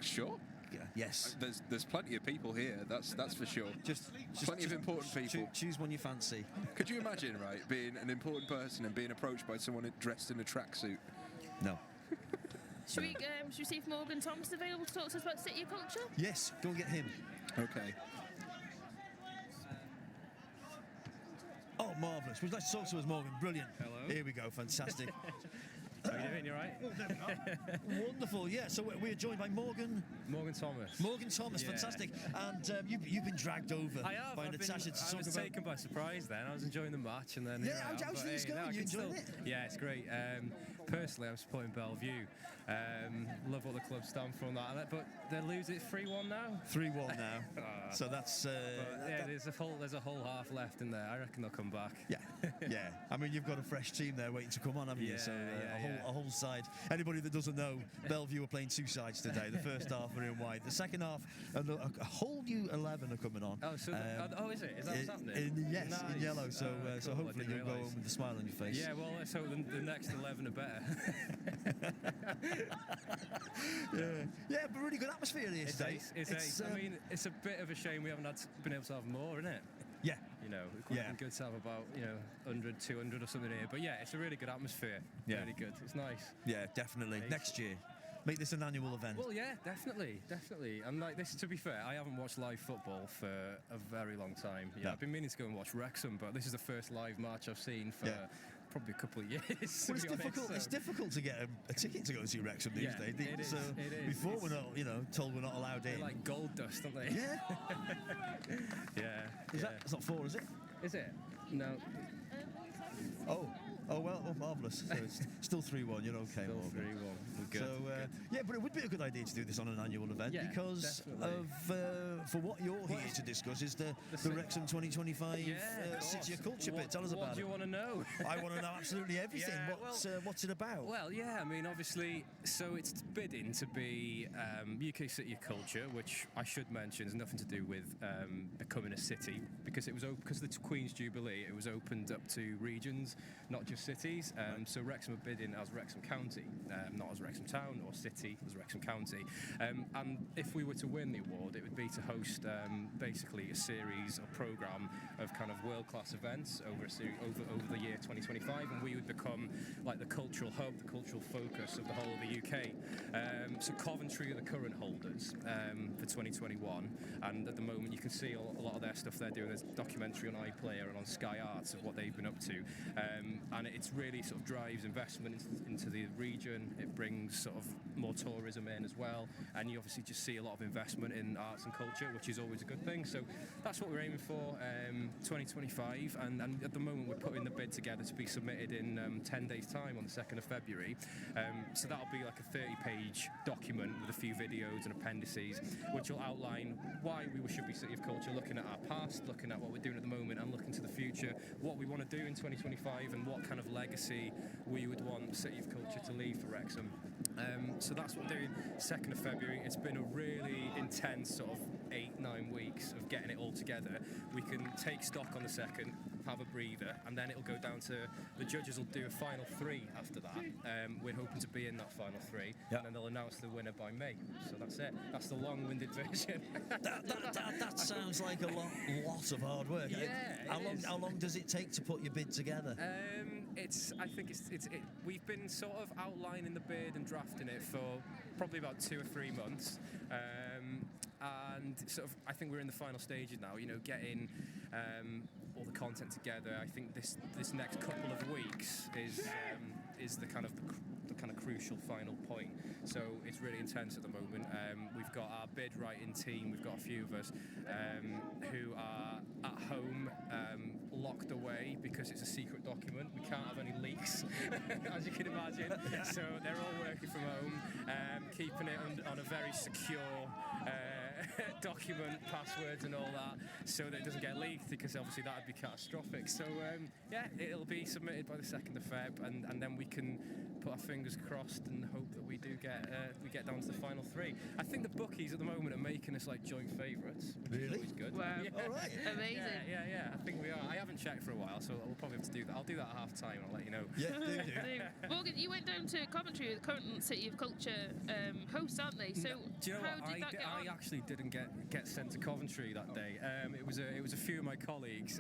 Sure. Yeah. Yes. There's plenty of people here. That's for sure. Just Plenty of important people. Choose one you fancy. Could you imagine, right, being an important person and being approached by someone dressed in a tracksuit? No. Should we see if Morgan Thomas is available to talk to us about City culture? Yes. Go and get him. Okay. Oh, marvellous. Would you like to talk to us, Morgan? Brilliant. Hello. Here we go. Fantastic. How are you doing? You right? Wonderful. Yeah. So we're joined by Morgan Thomas. Morgan Thomas. Yeah. Fantastic. And you've been dragged over I have. by I Natasha to talk was about. taken by surprise then. I was enjoying the match and then. Yeah, how's things going? I You can enjoying it? Yeah, it's great. Personally, I'm supporting Bellevue. Love what the club stand for and that. But they lose it 3-1 now. 3-1 now. So that's. Yeah, there's a whole half left in there. I reckon they'll come back. Yeah, yeah. I mean, you've got a fresh team there waiting to come on, haven't you? Yeah, So yeah. a whole side. Anybody that doesn't know, Bellevue are playing two sides today. The first half are in white. The second half, a whole new 11 are coming on. Oh, so is it? Is that what's happening? Yes, Nice. in yellow. So so Cool, I hopefully didn't you'll go realise. home with a smile on your face. Yeah, well, let's hope the next 11 are better. Yeah, but really good atmosphere here It's today. ace. It's ace. I mean, it's a bit of a shame we haven't been able to have more, isn't it? yeah. You know, it could Yeah. have been good to have about 100, 200 or something here. But yeah, it's a really good atmosphere. Yeah. Really good. It's nice. Yeah, definitely. Ace. Next year, make this an annual event. Well, yeah, definitely. And like this, to be fair, I haven't watched live football for a very long time. Yeah, No. I've been meaning to go and watch Wrexham, but this is the first live match I've seen for probably a couple of years. Well, it's difficult. It's difficult to get a ticket to go and see Wrexham these days. it is, So it is. before we're not, told we're not allowed They're in. like gold dust, aren't they? Yeah. Yeah. Is that? It's not 4, is it? Is it? No. Oh. Oh, well, marvellous. So it's still 3-1. You're okay, Still Morgan. 3-1. We're good. So, we're good. yeah, but it would be a good idea to do this on an annual event because for what you're here to discuss is the Wrexham 2025 City of Culture bit. Tell us about it. What do you want to know? I want to know absolutely everything. Yeah, What's it about? Well, yeah, I mean, obviously, so it's bidding to be UK City of Culture, which I should mention has nothing to do with becoming a city, because it was because of the Queen's Jubilee, it was opened up to regions, not just cities. So Wrexham are bidding as Wrexham County, not as Wrexham Town, or city as Wrexham County. And if we were to win the award, it would be to host basically a series or programme of kind of world-class events over the year 2025, and we would become like the cultural hub, the cultural focus of the whole of the UK. So Coventry are the current holders for 2021, and at the moment you can see a lot of their stuff they're doing. There's a documentary on iPlayer and on Sky Arts of what they've been up to, and it's really sort of drives investment into the region. It brings sort of more tourism in as well, and you obviously just see a lot of investment in arts and culture, which is always a good thing. So that's what we're aiming for, 2025, and at the moment we're putting the bid together to be submitted in 10 days time on the 2nd of February. So that'll be like a 30-page document with a few videos and appendices which will outline why we should be City of Culture, looking at our past, looking at what we're doing at the moment, and looking to the future, what we want to do in 2025 and what kind of legacy we would want City of Culture to leave for Wrexham. So that's what we're doing 2nd of February. It's been a really intense sort of 8-9 weeks of getting it all together. We can take stock on the 2nd, have a breather, and then it'll go down to the judges will do a final 3 after that. We're hoping to be in that final 3, and then they'll announce the winner by May. So that's it. That's the long-winded version. That sounds like a lot of hard work. Yeah. How long does it take to put your bid together? I think we've been sort of outlining the bid and drafting it for probably about 2 or 3 months. And sort of, I think we're in the final stages now, getting all the content together. I think this next couple of weeks is the kind of crucial final point. So it's really intense at the moment. We've got our bid writing team. We've got a few of us who are at home, locked away because it's a secret document. We can't have any leaks, as you can imagine. So they're all working from home, keeping it on a very secure document, passwords and all that, so that it doesn't get leaked, because obviously that would be catastrophic. So it'll be submitted by the 2nd of Feb, and then we can put our fingers crossed and hope that we do get down to the final 3. I think the bookies at the moment are making us like joint favourites, which is always good. Wow. Yeah. All right. Amazing. Yeah, I think we are. I haven't checked for a while, so we'll probably have to do that. I'll do that at half time and I'll let you know. Yeah, do. Morgan, you went down to Coventry, the current City of Culture hosts, aren't they? So do you know how what? did that get on? I actually didn't get sent to Coventry that day. It was a few of my colleagues,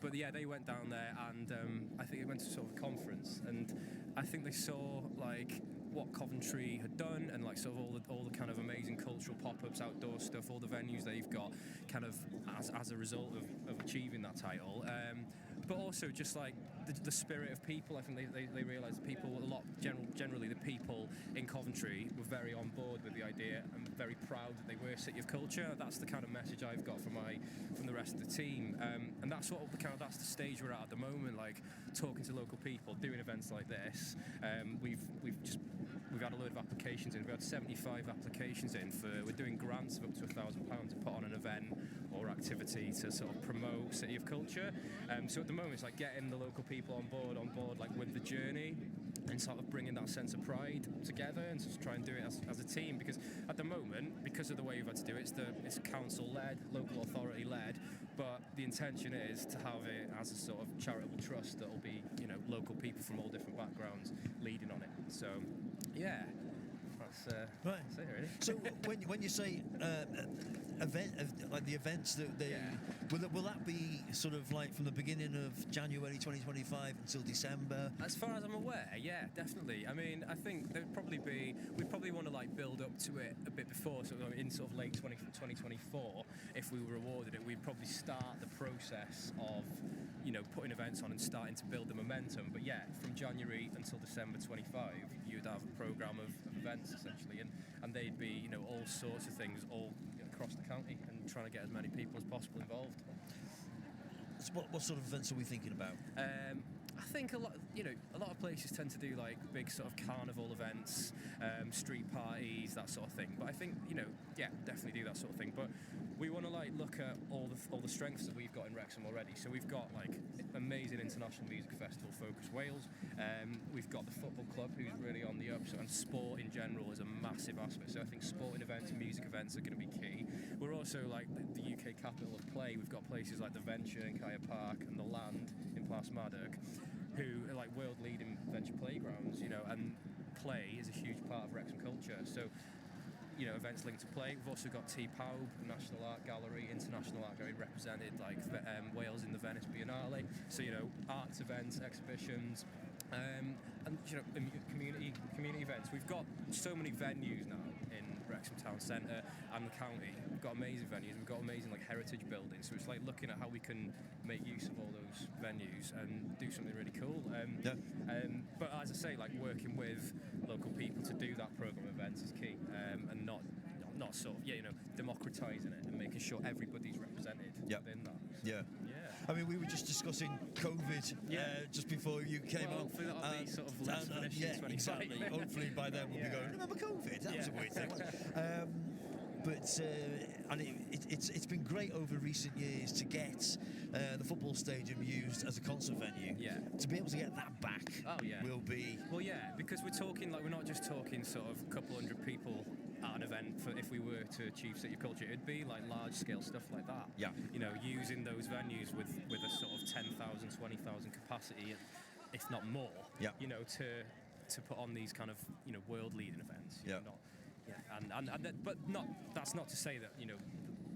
but yeah, they went down there, and I think they went to sort of a conference, and I think they saw like what Coventry had done, and like sort of all the kind of amazing cultural pop-ups, outdoor stuff, all the venues they've got, kind of as a result of achieving that title. But also just like the spirit of people. I think they realised that people generally the people in Coventry were very on board with the idea and very proud that they were City of Culture. That's the kind of message I've got from the rest of the team, and that's that's the stage we're at the moment. Like talking to local people, doing events like this. We've had a load of applications in. We've had 75 applications in we're doing grants of up to £1,000 to put on an event or activity to sort of promote City of Culture. So at the moment it's like getting the local people on board like with the journey, and sort of bringing that sense of pride together, and just try and do it as a team, because at the moment, because of the way we've had to do it, it's council-led, local authority-led, but the intention is to have it as a sort of charitable trust that will be, local people from all different backgrounds leading on it. So, yeah. Right. That's it, really. So when you say like the events that they will that be sort of like from the beginning of January 2025 until December? As far as I'm aware, yeah, definitely. I mean, I think we'd probably want to like build up to it a bit before, so in sort of late 2024, if we were awarded it, we'd probably start the process of putting events on and starting to build the momentum. But yeah, from January until December 25, you'd have a programme of events essentially, and they'd be all sorts of things all across the county, and trying to get as many people as possible involved. What sort of events are we thinking about? I think a lot of places tend to do like big sort of carnival events, street parties, that sort of thing. But I think definitely do that sort of thing. But we want to like look at all the strengths that we've got in Wrexham already. So we've got like amazing international music festival, Focus Wales. We've got the football club, who's really on the up, and sport in general is a massive aspect. So I think sporting events and music events are going to be key. We're also like the UK capital of play. We've got places like the Venture in Kaya Park and the Land in Plasmadog, who are like world-leading venture playgrounds, and play is a huge part of Wrexham culture. So, events linked to play. We've also got T Pawb, National Art Gallery, International Art Gallery, represented like Wales in the Venice Biennale. So, arts events, exhibitions, and community events. We've got so many venues now in Wrexham Town Centre and the county. We've got amazing venues. We've got amazing like heritage buildings. So it's like looking at how we can make use of all those venues and do something really cool. But as I say, like working with local people to do that programme of events is key, and not sort of democratising it and making sure everybody's represented within that. So, I mean, we were just discussing COVID just before you came on. Hopefully that'll be sort of less of an issue in 2020. Exactly. Hopefully by then we'll be going, remember COVID? That was a weird thing. It's been great over recent years to get the football stadium used as a concert venue. Yeah. To be able to get that back will be... Well, because we're talking, like, we're not just talking sort of a couple hundred people at an event for if we were to achieve City of Culture. It'd be like large-scale stuff like that. Yeah. Using those venues with a sort of 10,000, 20,000 capacity, if not more, to put on these kind of, world-leading events. But that's not to say that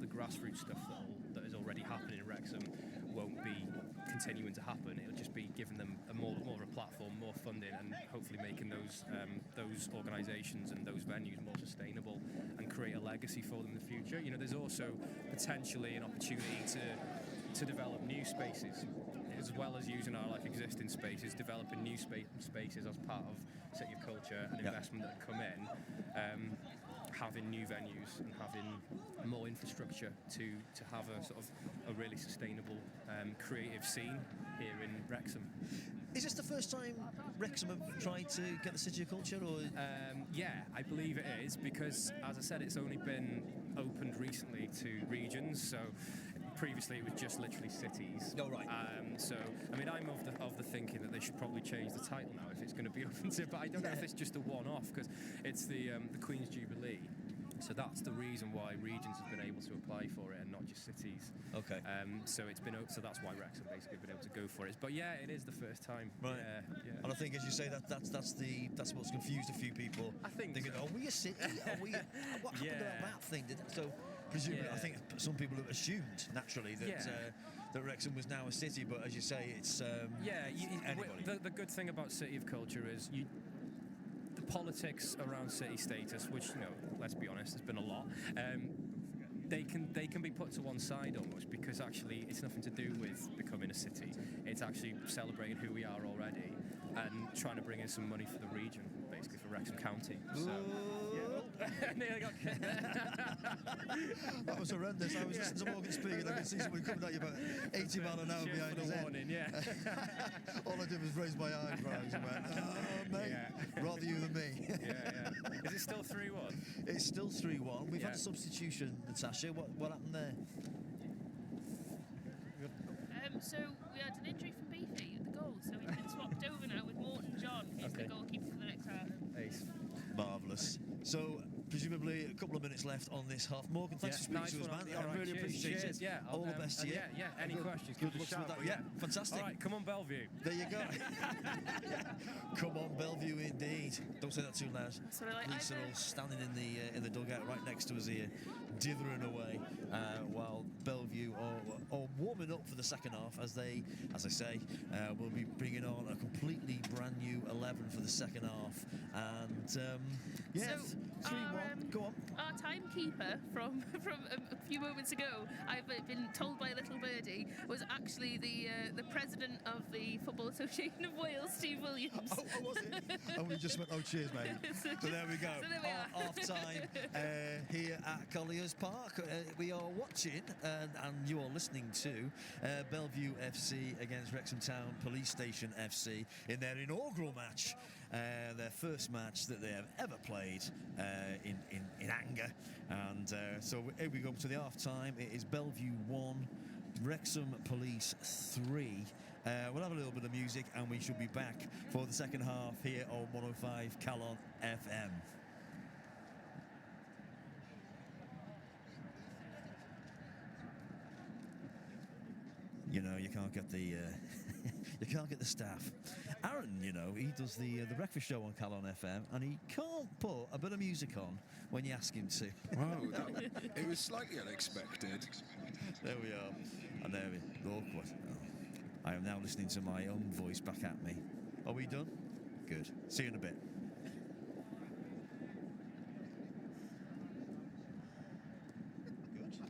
the grassroots stuff that is already happening in Wrexham won't be continuing to happen. It'll just be giving them more of a platform, more funding, and hopefully making those organisations and those venues more sustainable and create a legacy for them in the future. There's also potentially an opportunity to develop new spaces, as well as using our existing spaces, developing new spaces as part of City of Culture and investment that come in, having new venues and having more infrastructure to have a sort of a really sustainable creative scene here in Wrexham. Is this the first time Wrexham have tried to get the City of Culture? Or? I believe it is, because, as I said, it's only been opened recently to regions, so previously it was just literally cities. Oh, right. I'm of the thinking that they should probably change the title now if it's going to be open to, but I don't know if it's just a one-off, because it's the Queen's Jubilee. So that's the reason why regions have been able to apply for it and not just cities. Okay. So that's why Wrexham basically been able to go for it. But it is the first time. Right. Yeah. And I think, as you say, that's what's confused a few people. I think thinking, so. are we a city? What happened to that thing? So presumably, I think some people have assumed naturally that Wrexham was now a city. But as you say, it's anybody. The good thing about City of Culture is the politics around city status, which let's be honest, there's been a lot. They can be put to one side almost, because actually it's nothing to do with becoming a city. It's actually celebrating who we are already and trying to bring in some money for the region, basically for Wrexham County. So, nearly got that was horrendous. I was listening to Morgan speak, and I could see somebody coming at you about 80 mile an hour behind his head. All I did was raise my eyebrows and went, "Oh, mate, rather you than me." Is it still 3-1? It's still 3-1. We've had a substitution, Natasha. What happened there? So we had an injury from Beefy at the goal, so he's been swapped over now with Morton John, who's the goalkeeper for the next half. Ace. Marvellous. So, presumably, a couple of minutes left on this half. Morgan, thanks for speaking to us, man. I really appreciate it. Yeah, all the best to you. Any questions, Good give us a luck shout. with that. Fantastic. All right, come on, Bellevue. There you go. Come on, Bellevue, indeed. Don't say that too loud. So Police are all standing in the dugout right next to us here, dithering away, while Bellevue are warming up for the second half, as I say, will be bringing on a completely brand new 11 for the second half. And so 3-1. Go on. Our timekeeper from a few moments ago, I've been told by a little birdie, was actually the president of the Football Association of Wales, Steve Williams. Oh, was it? And we just went, cheers, mate. So there we go. So there we are. Half time here at Colliers Park. We are watching and you are listening to Bellevue FC against Wrexham Town Police Station FC in their inaugural match, their first match that they have ever played in anger. And so here we go to the half time. It is Bellevue 1, Wrexham Police 3. We'll have a little bit of music and we should be back for the second half here on 105 Calon FM. You know, you can't get the you can't get the staff. Aaron, you know, he does the breakfast show on Calon FM, and he can't put a bit of music on when you ask him to. Wow, it was slightly unexpected. There we are, and there we awkward. Oh. I am now listening to my own voice back at me. Are we done? Good. See you in a bit.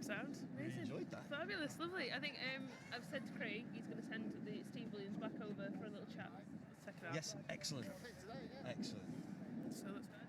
Sounds amazing. Enjoyed that. Fabulous, lovely. I think I've said to Craig he's going to send Steve Williams back over for a little chat. Second half. Yes, excellent. Excellent. So that's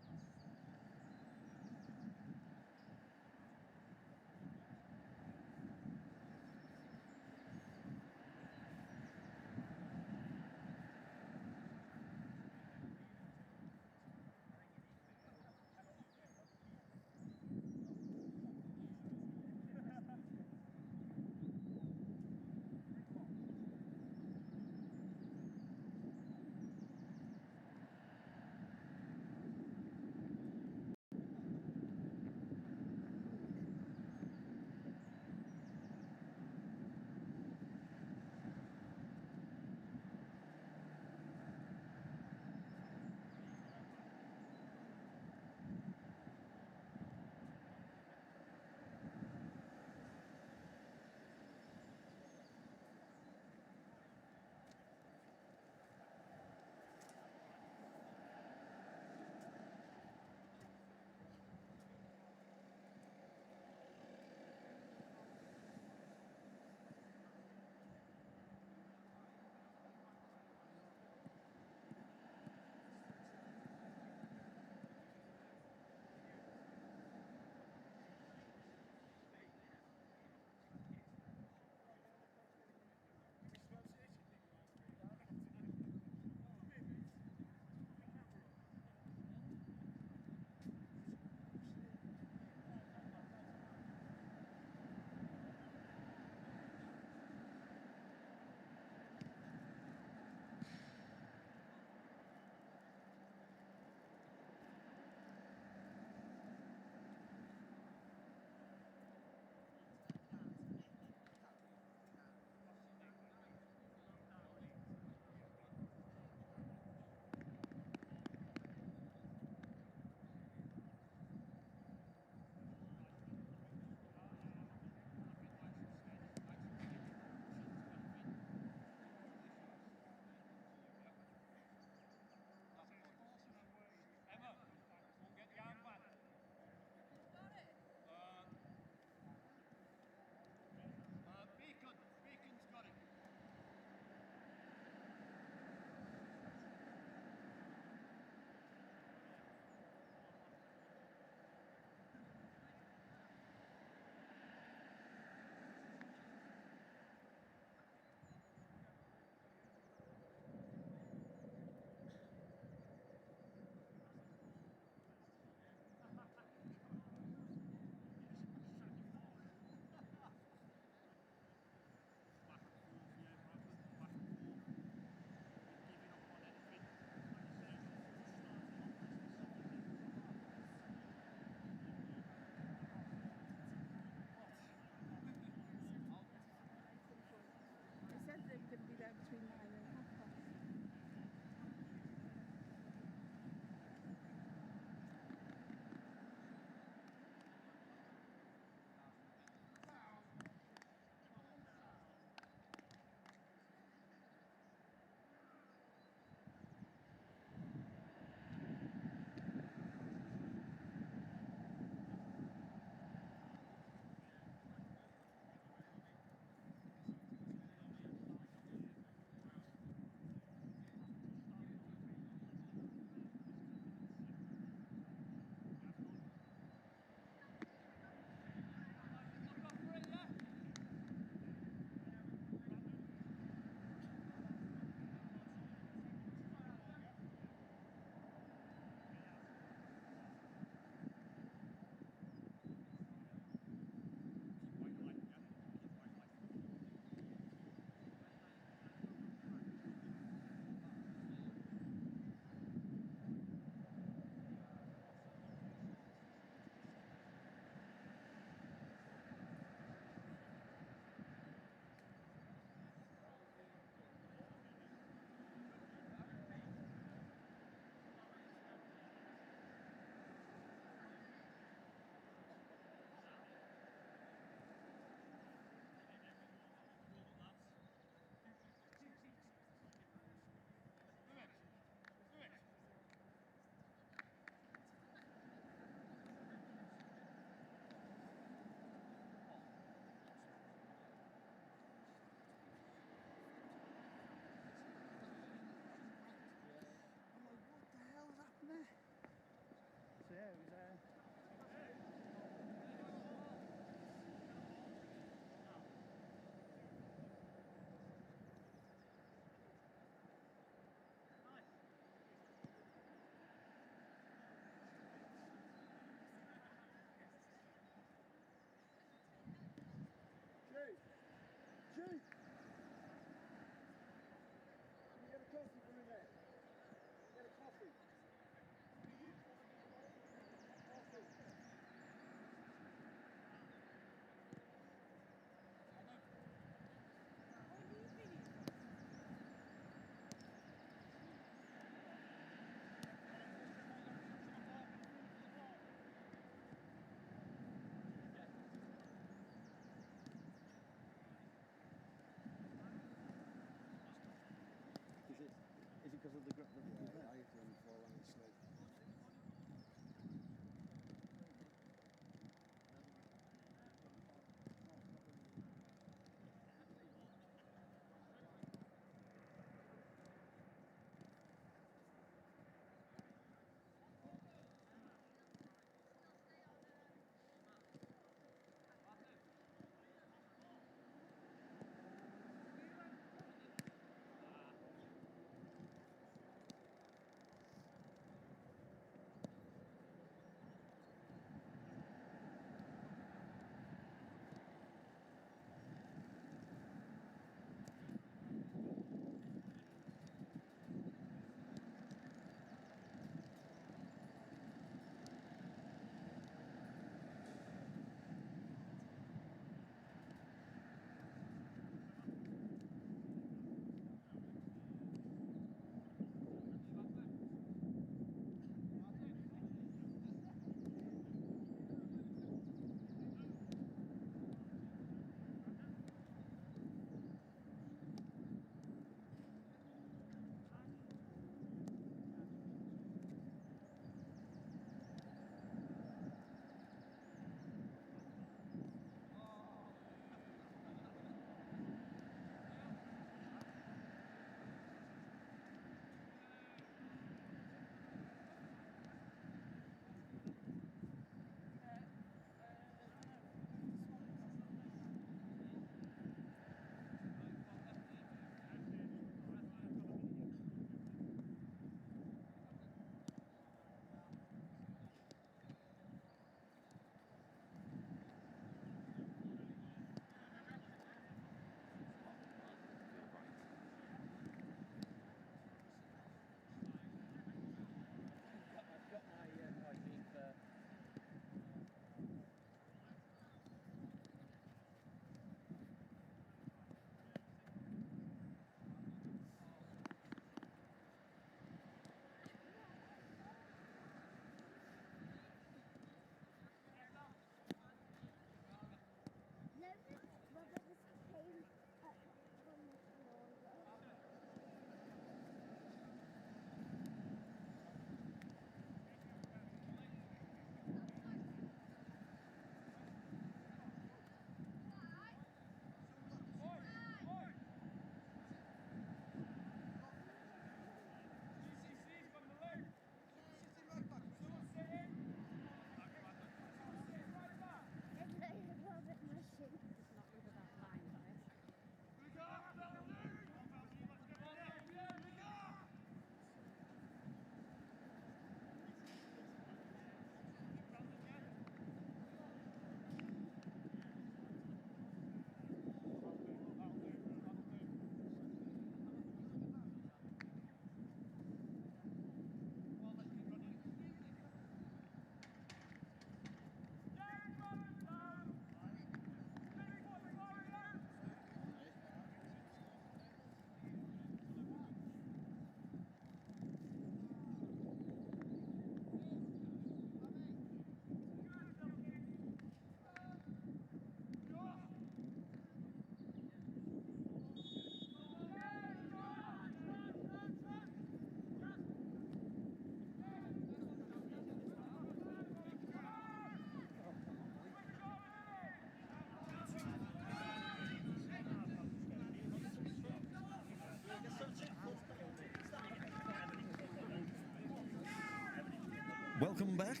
Welcome back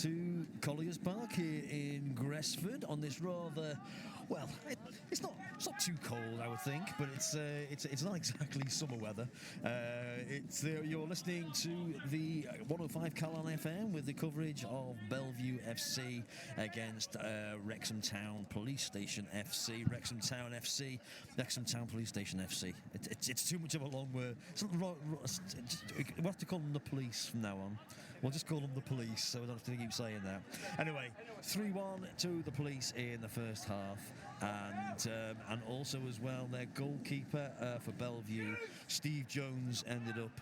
to Colliers Park here in Gresffordd on this rather, well, it's not too cold, I would think, but it's not exactly summer weather. You're listening to the 105 Calon FM with the coverage of Bellevue FC against Wrexham Town Police Station FC. Wrexham Town FC, Wrexham Town Police Station FC. It's too much of a long word. We'll have to call them the police from now on. We'll just call them the police, so we don't have to keep saying that. Anyway, 3-1 to the police in the first half, and also as well their goalkeeper for Bellevue, Steve Jones, ended up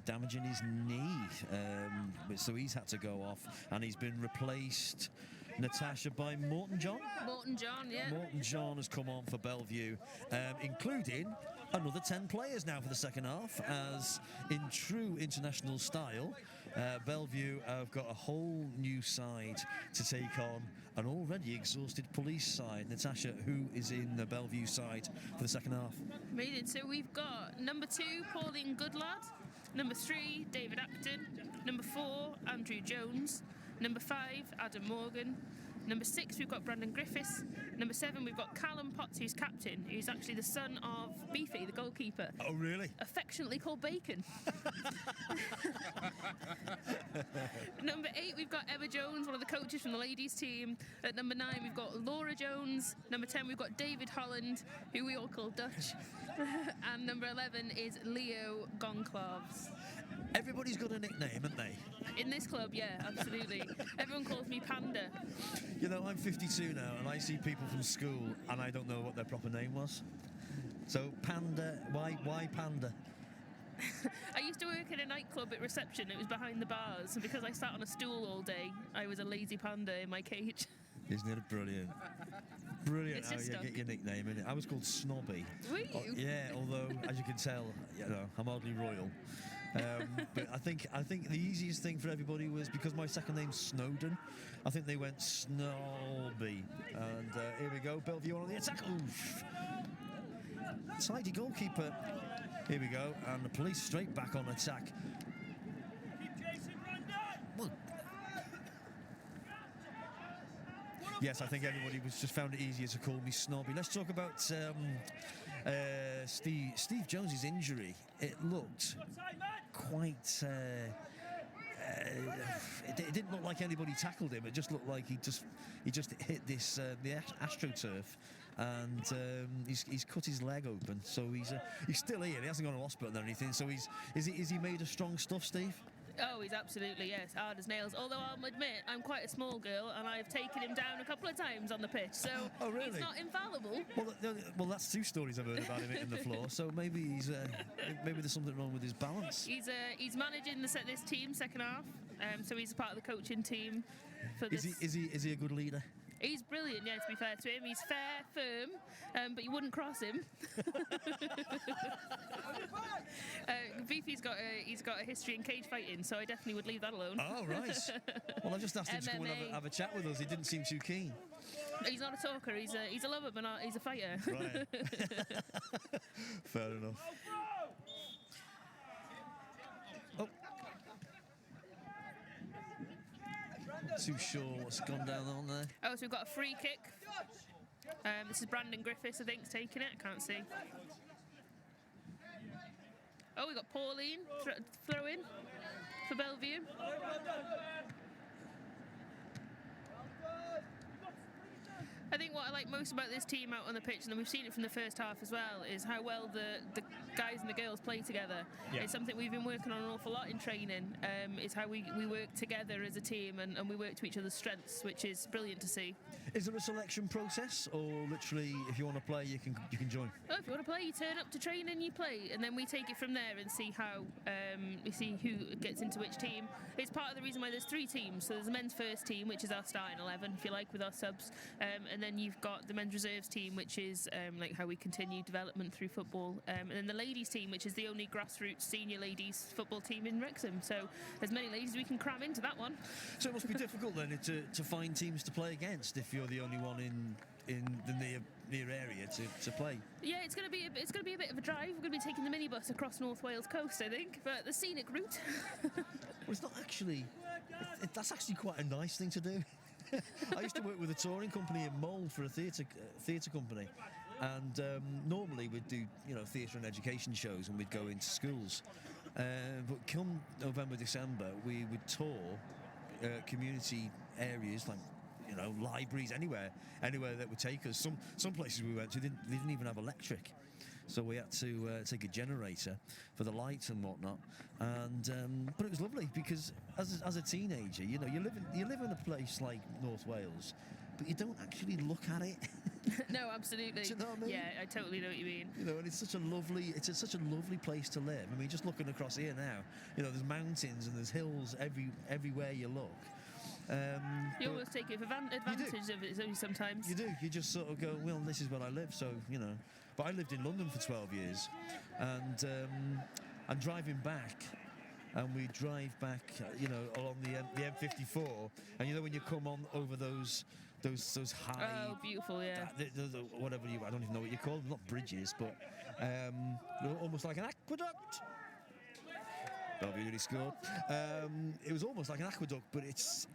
damaging his knee, so he's had to go off, and he's been replaced, Natasha, by Morton John. Morton John, yeah. Morton John has come on for Bellevue, including another 10 players now for the second half, as in true international style, Bellevue have got a whole new side to take on an already exhausted police side. Natasha, who is in the Bellevue side for the second half? Amazing. So we've got number 2, Pauline Goodlad, number 3, David Acton, number 4, Andrew Jones, number 5, Adam Morgan, number 6, we've got Brandon Griffiths. Number 7, we've got Callum Potts, who's captain, who's actually the son of Beefy, the goalkeeper. Oh, really? Affectionately called Bacon. Number 8, we've got Emma Jones, one of the coaches from the ladies' team. At number 9, we've got Laura Jones. Number 10, we've got David Holland, who we all call Dutch. And number 11 is Leo Gonclaves. Everybody's got a nickname, haven't they? In this club, yeah, absolutely. Everyone calls me Panda. You know, I'm 52 now, and I see people from school, and I don't know what their proper name was. So, Panda, why Panda? I used to work in a nightclub at reception. It was behind the bars, and because I sat on a stool all day, I was a lazy panda in my cage. Isn't it brilliant? Brilliant It's how just you stuck. get your nickname in it. I was called Snobby. Were you? Yeah, although, as you can tell, you know, I'm hardly royal. But I think the easiest thing for everybody was, because my second name's Snowden, I think they went Snobby. And here we go, Bellevue on the attack. Oof. Tidy goalkeeper. Here we go, and the police straight back on attack. Well, yes, I think everybody was just found it easier to call me Snobby. Let's talk about Steve Jones's injury. It looked quite. It didn't look like anybody tackled him. It just looked like he just hit this the AstroTurf, and he's cut his leg open. So he's still here. He hasn't gone to hospital or anything. So is he made of strong stuff, Steve? Oh, he's absolutely, yes, hard as nails. Although I'll admit, I'm quite a small girl, and I've taken him down a couple of times on the pitch, so Oh, really? he's not infallible. Well, that's 2 stories I've heard about him hitting the floor. So maybe maybe there's something wrong with his balance. He's managing this team second half, so he's part of the coaching team for this. Is he a good leader? He's brilliant, yeah, to be fair to him. He's fair, firm, but you wouldn't cross him. Beefy's got a history in cage fighting, so I definitely would leave that alone. Oh, right. Well, I just asked him to come and MMA. have a chat with us. He didn't seem too keen. He's not a talker. He's a lover, but not, he's a fighter. Right. Fair enough. Oh. Too sure what's gone down on there. Oh, so we've got a free kick. This is Brandon Griffiths, I think, is taking it. I can't see. Oh, we've got Pauline throw in for Bellevue. I think what I like most about this team out on the pitch, and we've seen it from the first half as well, is how well the guys and the girls play together. Yeah. It's something we've been working on an awful lot in training, is how we work together as a team, and we work to each other's strengths, which is brilliant to see. Is there a selection process, or literally, if you want to play, you can join? Well, if you want to play, you turn up to train and you play, and then we take it from there and see how we see who gets into which team. It's part of the reason why there's 3 teams. So there's the men's first team, which is our starting 11, if you like, with our subs, and then you've we've got the men's reserves team, which is like how we continue development through football, and then the ladies team, which is the only grassroots senior ladies football team in Wrexham. So as many ladies as we can cram into that one. So it must be difficult then to find teams to play against if you're the only one in the near area to play. Yeah, it's going to be a bit of a drive. We're going to be taking the minibus across North Wales coast, I think, but the scenic route. Well, it's not actually. That's actually quite a nice thing to do. I used to work with a touring company in Mewn for a theatre company, and normally we'd do theatre and education shows, and we'd go into schools. But come November, December, we would tour community areas like libraries, anywhere that would take us. Some places we went to they didn't even have electric, so we had to take a generator for the lights and whatnot. And but it was lovely because as a teenager, you live in a place like North Wales, but you don't actually look at it. No, absolutely. Do you know what I mean? Yeah, I totally know what you mean. And it's such a lovely place to live. I mean, just looking across here now, there's mountains and there's hills everywhere you look. You almost take it for advantage of it sometimes. You do. You just sort of go, well, this is where I live, so But I lived in London for 12 years, and I'm driving back. And we drive back, along the M54, and when you come on over those high, oh, beautiful, yeah. Whatever I don't even know what you call them, not bridges, but almost like an aqueduct. Bellevue really scored. It was almost like an aqueduct, but it's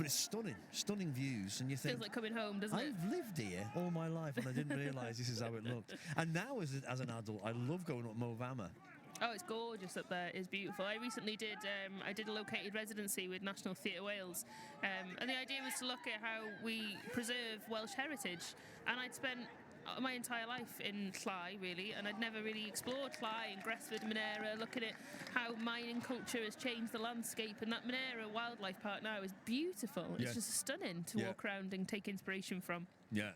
stunning views, and you think feels like coming home, doesn't it? I've lived here all my life, and I didn't realise this is how it looked. And now, as an adult, I love going up Mewn. Oh, it's gorgeous up there. It's beautiful. I recently did a located residency with National Theatre Wales, and the idea was to look at how we preserve Welsh heritage. And I'd spent my entire life in Llai, really, and I'd never really explored Llai and Gresffordd and mae'r, looking at how mining culture has changed the landscape. And that mae'r wildlife park now is beautiful. Yeah. It's just stunning to walk around and take inspiration from. Yeah.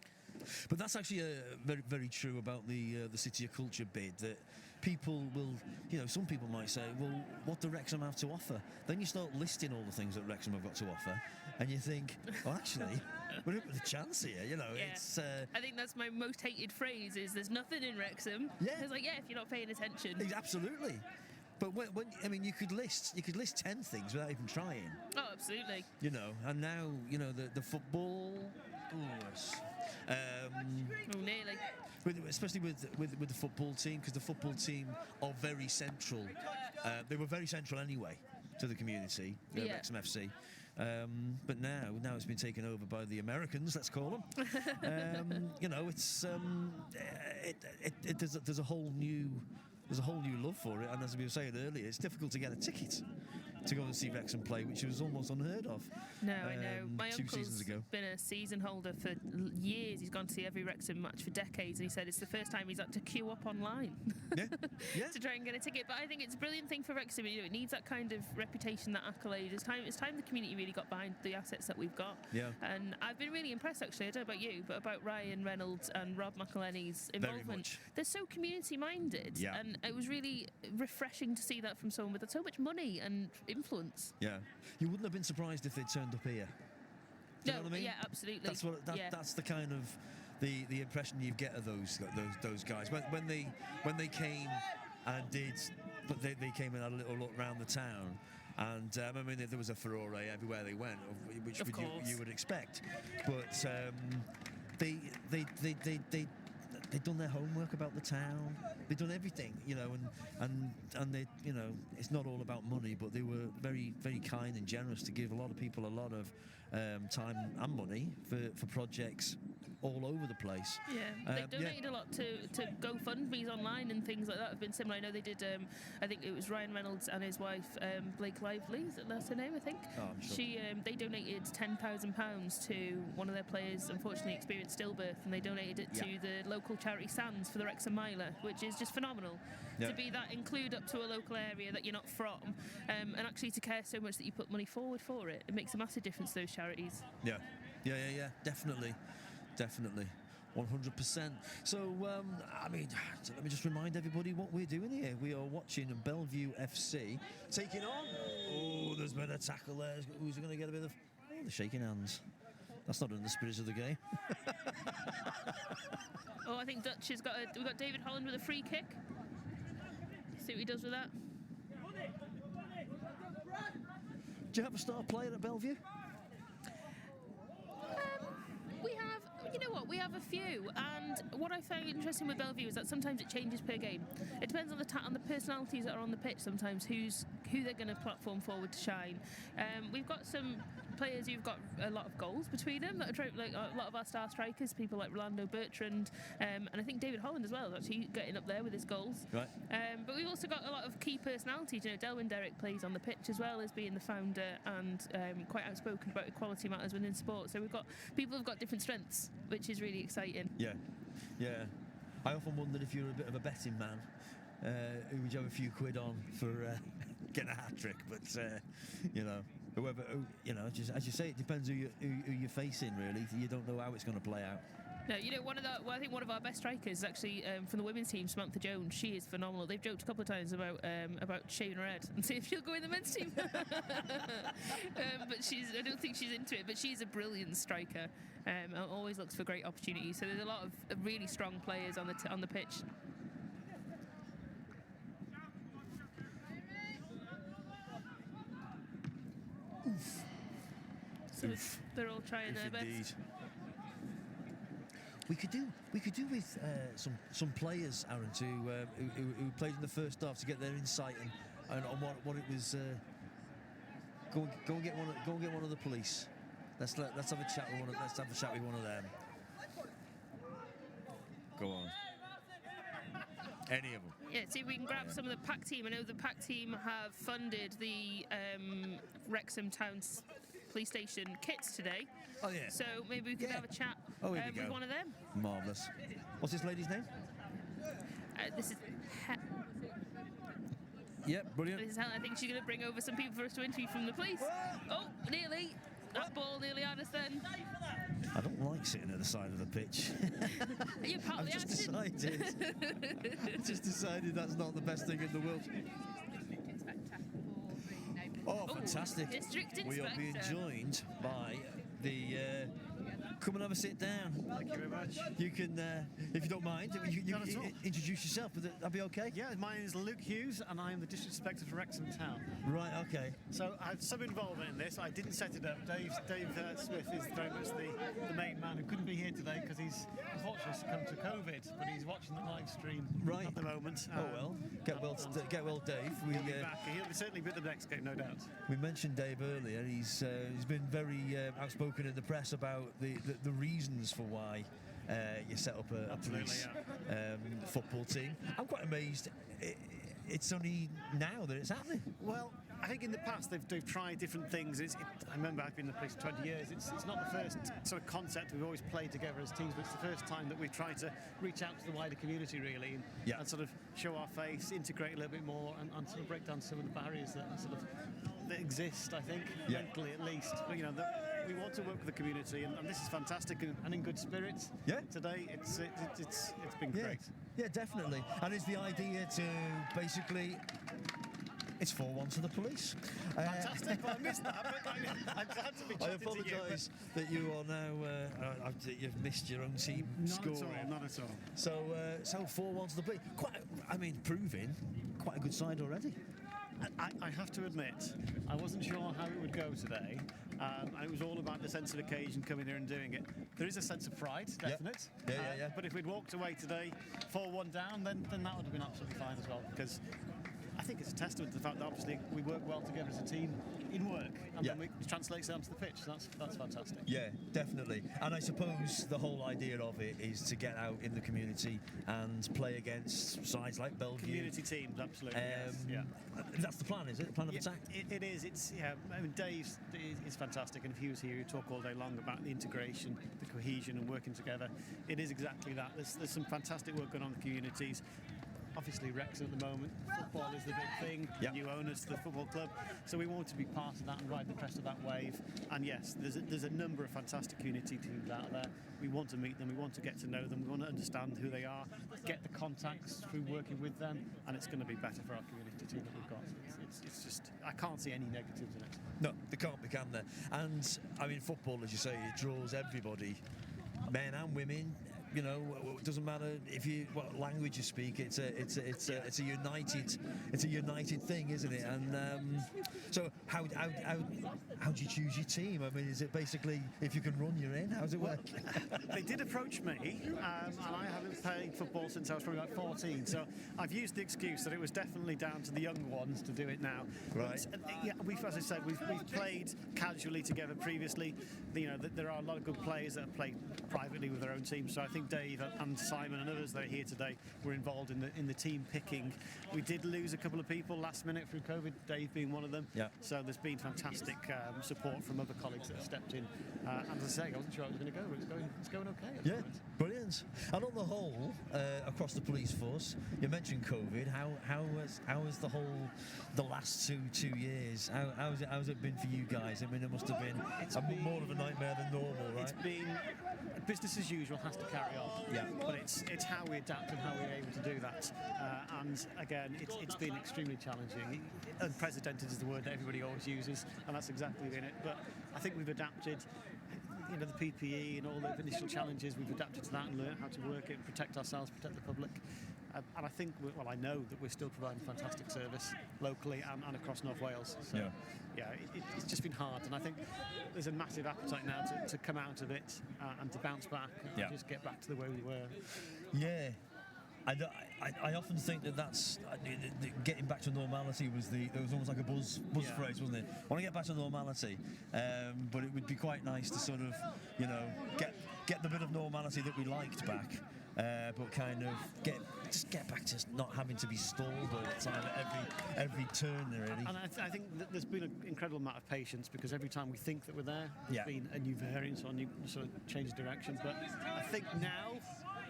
But that's actually very, very true about the City of Culture bid, that people will, some people might say, well, what do Wrexham have to offer? Then you start listing all the things that Wrexham have got to offer, and you think, well, actually, we're up with a chance here, It's, I think that's my most hated phrase, is there's nothing in Wrexham. Yeah. It's like, if you're not paying attention. Absolutely. But when you could list 10 things without even trying. Oh, absolutely. And now, the football. Oh, yes. Nearly. Especially with the football team, because the football team are very central. They were very central anyway to the community, Wrexham FC. But now it's been taken over by the Americans, let's call them. It's there's a whole new love for it, and as we were saying earlier, it's difficult to get a ticket to go and see Wrexham play, which was almost unheard of. No, I know. My 2 uncle's seasons ago. been a season holder for years. He's gone to see every Wrexham match for decades, and he said it's the first time he's had to queue up online to try and get a ticket. But I think it's a brilliant thing for Wrexham. It needs that kind of reputation, that accolade. It's time the community really got behind the assets that we've got. Yeah. And I've been really impressed, actually. I don't know about you, but about Ryan Reynolds and Rob McElhenney's involvement. Very much. They're so community-minded, and it was really refreshing to see that from someone with so much money and influence. Yeah, you wouldn't have been surprised if they turned up here. Do you know what I mean? Yeah, absolutely. That's the kind of the impression you get of those guys when they came and did, but they came and had a little look around the town, and I mean there was a furore everywhere they went, which you would expect, but they'd done their homework about the town. They'd done everything, and they, it's not all about money, but they were very, very kind and generous to give a lot of people a lot of time and money for projects all over the place. Yeah, they've donated a lot to GoFundMe's online and things like that have been similar. I know they did, I think it was Ryan Reynolds and his wife, Blake Lively, that's her name, I think? Oh, I'm sure. They donated £10,000 to one of their players, unfortunately experienced stillbirth, and they donated it to the local charity Sands for the Wrexham Miler, which is just phenomenal. Yeah. To be that include up to a local area that you're not from, and actually to care so much that you put money forward for it. It makes a massive difference to those charities. Yeah, definitely, 100%. So, let me just remind everybody what we're doing here. We are watching Bellevue FC taking on. Oh, there's been a tackle there. Who's going to get a bit of? Oh, they're shaking hands. That's not in the spirit of the game. Oh, I think Dutch has got we've got David Holland with a free kick. See what he does with that. Do you have a star player at Bellevue? We have, you know what, we have a few, and what I found interesting with Bellevue is that sometimes it changes per game. It depends on the personalities that are on the pitch sometimes, who they're going to platform forward to shine. We've got some players who've got a lot of goals between them, like a lot of our star strikers, people like Rolando Bertrand, and I think David Holland as well is actually getting up there with his goals. Right. But we've also got a lot of key personalities. You know, Delwyn Derrick plays on the pitch as well as being the founder and quite outspoken about equality matters within sport. So we've got people who've got different strengths, which is really exciting. Yeah. I often wondered if you were a bit of a betting man, who would you have a few quid on for getting a hat trick, but you know. Whoever, just as you say, it depends who you're facing. Really, you don't know how it's going to play out. No, you know, I think one of our best strikers is actually from the women's team, Samantha Jones. She is phenomenal. They've joked a couple of times about shaving her head and see if she'll go in the men's team. But I don't think she's into it. But she's a brilliant striker. And always looks for great opportunities. So there's a lot of really strong players on the pitch. So they're all trying their best. We could do with some players, Aaron, who played in the first half to get their insight and on what it was. Go and get one of the police. Let's have a chat with one of them. Go on. Any of them. Yeah, see if we can grab some of the PAC team. I know the PAC team have funded the Wrexham Town's police station kits today. Oh yeah. So maybe we could have a chat with one of them. Marvellous. What's this lady's name? This is Yep, brilliant. This is Helen. I think she's going to bring over some people for us to interview from the police. Oh, nearly. That ball nearly had us then. I don't like sitting at the side of the pitch. You're part of the action. I've just decided that's not the best thing in the world. Oh, fantastic. District Inspector. We are being joined by the... come and have a sit down. Thank you very much. You can, if you don't mind, you introduce yourself. Would that be okay? Yeah, my name is Luke Hughes, and I am the District Inspector for Wrexham Town. Right, okay. So I had some involvement in this. I didn't set it up. Dave Smith is very much the main man who couldn't be here today because he's unfortunately succumbed to COVID, but he's watching the live stream at the moment. Oh well, get well, Dave. He'll be back. He'll certainly be at the next game, no doubt. We mentioned Dave earlier. He's been very outspoken in the press about the reasons for why you set up a police football team. I'm quite amazed. It's only now that it's happening. Well, I think in the past they've tried different things. I remember I've been in the police for 20 years. It's not the first sort of concept we've always played together as teams, but it's the first time that we've tried to reach out to the wider community really and sort of show our face, integrate a little bit more, and sort of break down some of the barriers that exist. I think mentally at least. But we want to work with the community, and this is fantastic and in good spirits. Yeah. Today, it's been great. Yeah, definitely. And it's the idea to basically. It's 4-1 to the police. Fantastic. Well, I missed that, but I'm glad to be chatting to you. I apologise that you are now. You've missed your own team scoring. Not at all. So 4-1 to the police. Proving quite a good side already. I have to admit, I wasn't sure how it would go today. And it was all about the sense of occasion coming here and doing it. There is a sense of pride, definite. Yeah. But if we'd walked away today 4-1 down, then that would have been absolutely fine as well. Because I think it's a testament to the fact that obviously we work well together as a team in work, and then it translates down to the pitch. So that's fantastic. Yeah, definitely. And I suppose the whole idea of it is to get out in the community and play against sides like Bellevue. Community teams, absolutely. Yes. That's the plan, is it? The plan of attack? It is. I mean, Dave is fantastic, and if he was here, he'd talk all day long about the integration, the cohesion, and working together. It is exactly that. There's some fantastic work going on in the communities. Obviously, Wrexham at the moment, football is the big thing, the new owners to the football club. So we want to be part of that and ride the crest of that wave. And And yes, there's a number of fantastic community teams out there. We want to meet them, we want to get to know them, we want to understand who they are, get the contacts through working with them, and it's going to be better for our community team that we've got. It's just, I can't see any negatives in it. No, there can't be, can there? And I mean, football, as you say, it draws everybody, men and women. You know, it doesn't matter what language you speak. It's a united thing, isn't it? And so how do you choose your team? I mean, is it basically if you can run, you're in? How does it work? They did approach me, and I haven't played football since I was probably like 14. So I've used the excuse that it was definitely down to the young ones to do it now. Right. But, yeah, as I said, we've played casually together previously. You know, there are a lot of good players that have played privately with their own teams. So I think Dave and Simon and others that are here today were involved in the team picking. We did lose a couple of people last minute through COVID, Dave being one of them. Yeah. So there's been fantastic support from other colleagues that have stepped in. And as I say, I wasn't sure how it was going to go, but it's going okay. Yeah, brilliant. And on the whole, across the police force, you mentioned COVID. How has the last two years? How's it been for you guys? I mean, it must have been more of a nightmare than normal, right? It's been business as usual has to carry on. Yeah. But it's how we adapt and how we're able to do that. And again, it's been extremely challenging. Unprecedented is the word that everybody always uses, and that's exactly been it. But I think we've adapted. You know, the PPE and all the initial challenges, we've adapted to that and learned how to work it, protect ourselves, protect the public. And I think, I know that we're still providing fantastic service locally and across North Wales. So, it's just been hard. And I think there's a massive appetite now to come out of it and to bounce back and just get back to the way we were. Yeah. I often think that's getting back to normality it was almost like a buzz phrase, wasn't it? I want to get back to normality, but it would be quite nice to sort of, you know, get the bit of normality that we liked back, but kind of get back to not having to be stalled all the time at every turn, really. And I think that there's been an incredible amount of patience because every time we think that we're there, there's been a new variant or a new sort of change of direction. But I think now,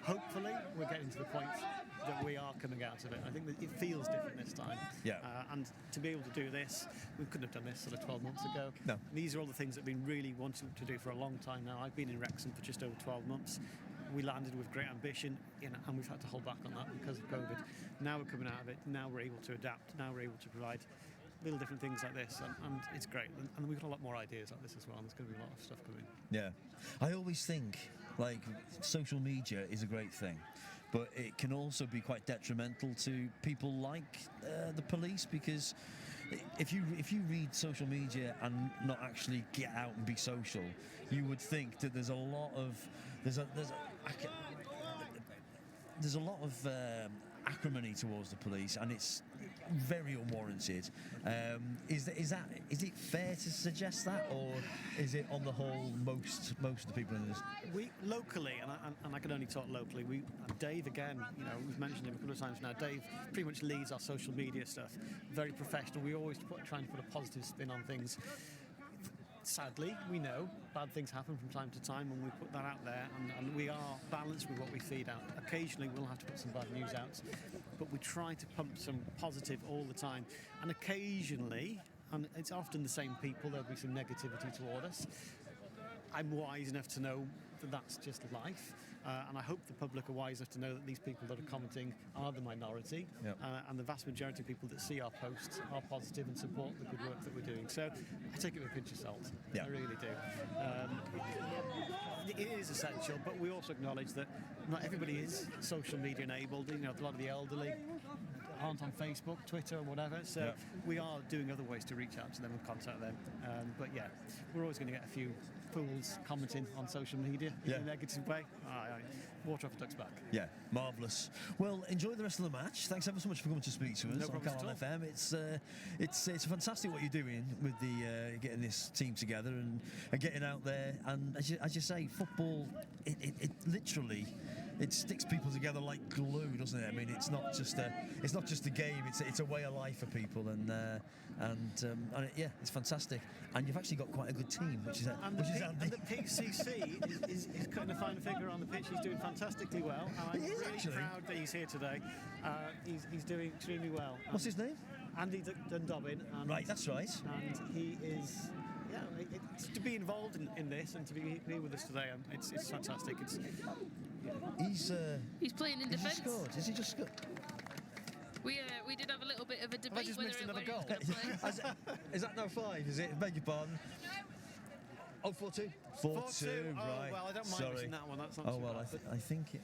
hopefully, we're getting to the point that we are coming out of it. I think that it feels different this time. Yeah. And to be able to do this, we couldn't have done this sort of 12 months ago. No. These are all the things that we've been really wanting to do for a long time now. I've been in Wrexham for just over 12 months. We landed with great ambition, and we've had to hold back on that because of COVID. Now we're coming out of it. Now we're able to adapt. Now we're able to provide little different things like this, and it's great. And we've got a lot more ideas like this as well. And there's going to be a lot of stuff coming. Yeah. I always think, like, social media is a great thing, but it can also be quite detrimental to people like the police, because if you read social media and not actually get out and be social, you would think that there's a lot of acrimony towards the police, and it's very unwarranted. Is it fair to suggest that, or is it on the whole most of the people in this? We locally, and I can only talk locally. Dave again, you know, we've mentioned him a couple of times now. Dave pretty much leads our social media stuff. Very professional. We always try and put a positive spin on things. Sadly, we know bad things happen from time to time when we put that out there, and we are balanced with what we feed out. Occasionally we'll have to put some bad news out, but we try to pump some positive all the time. And occasionally, and it's often the same people, there'll be some negativity toward us. I'm wise enough to know that that's just life. And I hope the public are wise enough to know that these people that are commenting are the minority, and the vast majority of people that see our posts are positive and support the good work that we're doing. So I take it with a pinch of salt. I really do. It is essential, but we also acknowledge that not everybody is social media enabled. You know, a lot of the elderly aren't on Facebook, Twitter, or whatever. So we are doing other ways to reach out to them and contact them. But yeah, we're always going to get a few fools commenting on social media in a negative way. Water off a duck's back. Yeah, marvellous. Well, enjoy the rest of the match. Thanks ever so much for coming to speak to us on Calon FM. It's fantastic what you're doing with the getting this team together and getting out there. And as you say, football, it literally, it sticks people together like glue, doesn't it? I mean, it's not just a game. It's a way of life for people, and it's fantastic. And you've actually got quite a good team, which is handy. And the PCC is cutting a fine figure on the pitch. He's doing fantastically well. And I'm really proud that he's here today. He's doing extremely well. What's his name? Andy Dundobin. Right, that's right. And he is it's to be involved in this and to be here with us today, it's fantastic. He's playing in defence. Has he just scored? We did have a little bit of a debate just whether missed he was another goal. going to play. Is that no 5? Is it? Beg your pardon. Oh, 4-2. 4-2, Oh, right. well, I don't mind Sorry. missing that one. That's not Oh, too well, bad. I think it...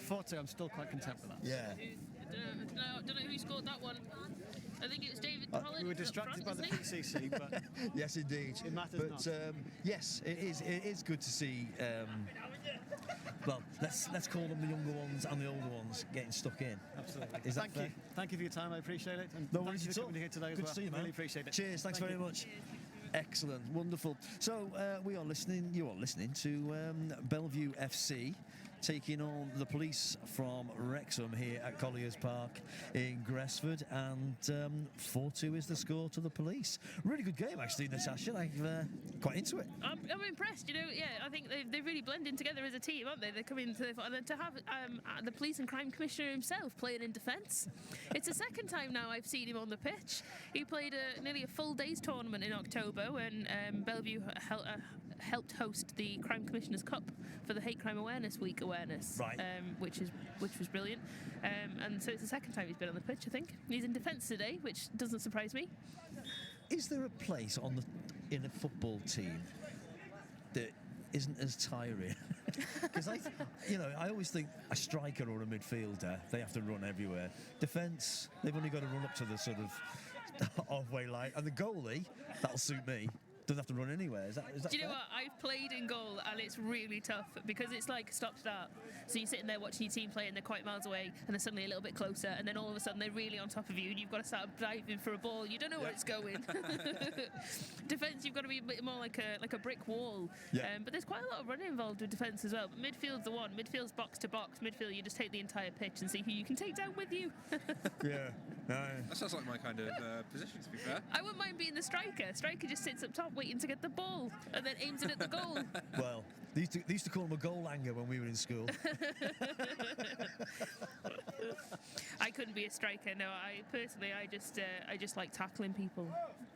4-2, I'm still quite content with that. Yeah. I don't know who scored that one. I think it was David Holland. We were distracted by the PCC, but Yes, indeed. It matters but, not. yes, it is good to see. Well, let's call them the younger ones and the older ones getting stuck in. absolutely. Is that Thank you. fair? Thank you for your time. I appreciate it. And No thank worries you at for all. coming here today as Good well. to see you, man. Really appreciate it. Cheers. Thanks Thank very you. much. Excellent, wonderful. So you are listening to Bellevue FC taking on the police from Wrexham here at Colliers Park in Gresffordd, and 4-2 is the score to the police. Really good game, actually, Natasha. I'm quite into it. I'm impressed. I think they really blend in together as a team, aren't they? They come into and then to have the police and crime commissioner himself playing in defence. It's the second time now I've seen him on the pitch. He played nearly a full day's tournament in October when Bellevue helped host the Crime Commissioners Cup for the Hate Crime Awareness Week awareness, Right. which was brilliant. And so it's the second time he's been on the pitch, I think. He's in defence today, which doesn't surprise me. Is there a place in a football team that isn't as tiring? Because I always think a striker or a midfielder, they have to run everywhere. Defence, they've only got to run up to the sort of halfway line, and the goalie, that'll suit me. Doesn't have to run anywhere. Is that Do you know fair? what? I've played in goal and it's really tough because it's like stop-start. So you're sitting there watching your team play and they're quite miles away and they're suddenly a little bit closer and then all of a sudden they're really on top of you and you've got to start diving for a ball. You don't know where it's going. Defence, you've got to be a bit more like a brick wall. Yeah. But there's quite a lot of running involved with defence as well. But midfield's the one. Midfield's box to box. Midfield, you just take the entire pitch and see who you can take down with you. Yeah. No. That sounds like my kind of position, to be fair. I wouldn't mind being the striker. Striker just sits up top waiting to get the ball and then aims it at the goal. Well, they used to call him a goal hanger when we were in school. I couldn't be a striker. No, I just like tackling people.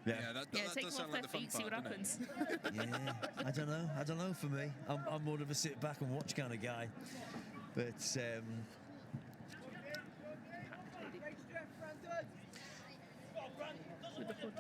Yeah, that Take does them sound off like their the fun feet, see what part, doesn't it? happens. Yeah, I don't know for me. I'm more of a sit back and watch kind of guy. But With the foot.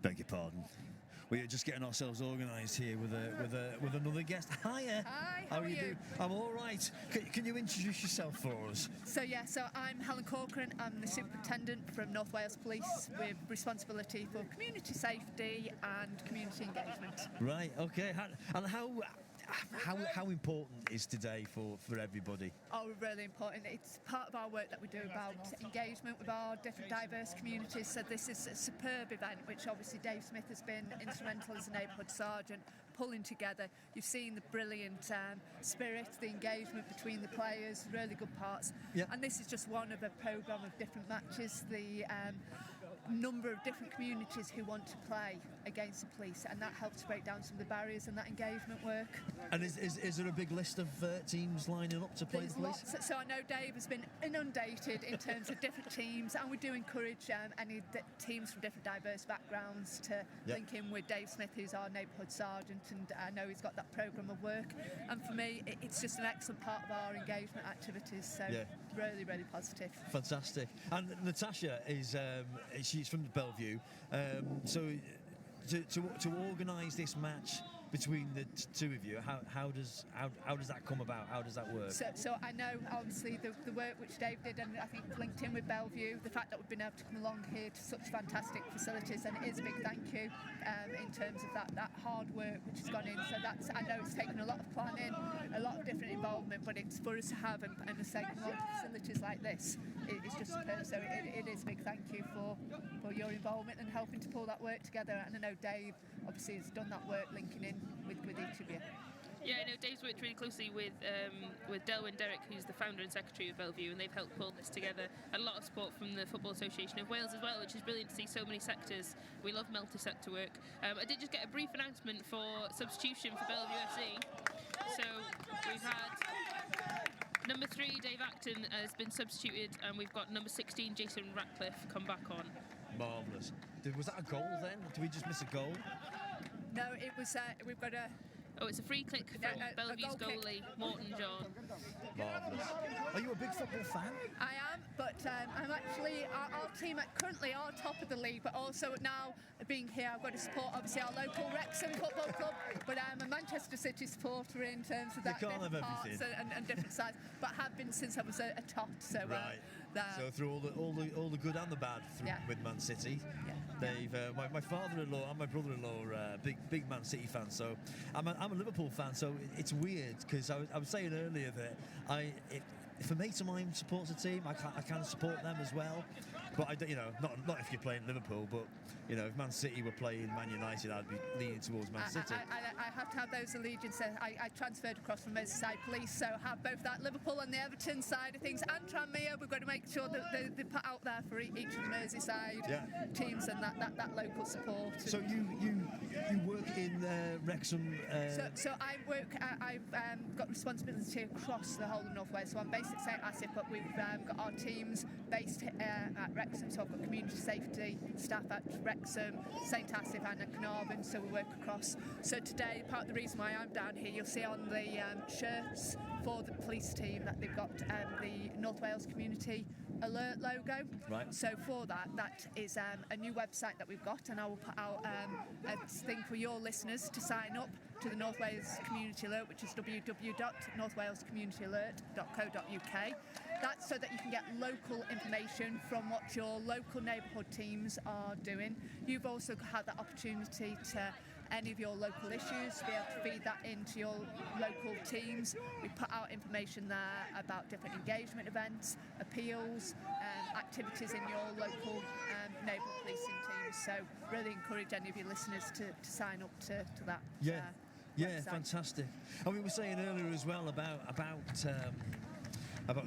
beg your pardon. We are just getting ourselves organised here with another guest. Hiya. Hi, How how are you you? doing? I'm all right. Can you introduce yourself for us? So I'm Helen Corcoran. I'm the superintendent from North Wales Police with responsibility for community safety and community engagement. Right. Okay. And how important is today for everybody? Oh, really important. It's part of our work that we do about engagement with our different diverse communities. So this is a superb event, which obviously Dave Smith has been instrumental as a neighbourhood sergeant, pulling together. You've seen the brilliant spirit, the engagement between the players, really good parts. Yeah. And this is just one of a programme of different matches. The number of different communities who want to play against the police, and that helps break down some of the barriers in that engagement work. And is there a big list of teams lining up to play There's the police? lots. So I know Dave has been inundated in terms of different teams, and we do encourage any teams from different diverse backgrounds to link in with Dave Smith, who's our neighbourhood sergeant, and I know he's got that programme of work. And for me, it's just an excellent part of our engagement activities. So really, really positive. Fantastic. And Natasha she's from Bellevue. So to organise this match between the two of you, how does that come about? How does that work? So I know obviously the work which Dave did, and I think linked in with Bellevue, the fact that we've been able to come along here to such fantastic facilities, and it is a big thank you in terms of that hard work which has gone in. So I know it's taken a lot of planning, a lot of different involvement, but it's for us to have and to say come along to facilities like this, it's just superb. So it is a big thank you for your involvement and helping to pull that work together. And I know Dave obviously has done that work linking in with each of you. Yeah, I know Dave's worked really closely with Delwyn Derrick, who's the founder and secretary of Bellevue, and they've helped pull this together. And a lot of support from the Football Association of Wales as well, which is brilliant to see so many sectors. We love multi-sector work. I did just get a brief announcement for substitution for Bellevue FC. So we've had number 3, Dave Acton, has been substituted, and we've got number 16, Jason Ratcliffe, come back on. Marvellous. Was that a goal then? Did we just miss a goal? No, it was. We've got a. Oh, it's a free click from Bellevue's goalie, Morton John. Marvellous. Are you a big football fan? I am, but I'm actually, our team currently are top of the league, but also now being here, I've got to support obviously our local Wrexham football club, but I'm a Manchester City supporter in terms of that can't have different everything. parts and different sides, but have been since I was a tot. So Right. So through all the good and the bad with Man City, they've my father-in-law and my brother-in-law are big Man City fans. So I'm a Liverpool fan. So it's weird because I was saying earlier that if a mate of mine supports a team, I can support them as well. But not if you're playing Liverpool. But if Man City were playing Man United, I'd be leaning towards Man City. I have to have those allegiances. I transferred across from Merseyside Police, so have both that Liverpool and the Everton side of things, and Tranmere. We've got to make sure that they put out there for each of the Merseyside teams and that local support. So you work in Wrexham. So I work. I've got responsibility across the whole of North Wales. So I'm based at St Asaph, but we've got our teams based at Wrexham. So I've got community safety staff at Wrexham, St Asaph and at Carnarvon, so we work across. So today, part of the reason why I'm down here, you'll see on the shirts for the police team that they've got the North Wales Community Alert logo. Right. So for that is a new website that we've got, and I will put out a thing for your listeners to sign up to the North Wales Community Alert, which is www.northwalescommunityalert.co.uk. That's so that you can get local information from what your local neighbourhood teams are doing. You've also had that opportunity to any of your local issues, be able to feed that into your local teams. We put out information there about different engagement events, appeals, activities in your local neighbourhood policing teams. So really encourage any of your listeners to sign up to that. Yeah, website. Fantastic. And we were saying earlier as well about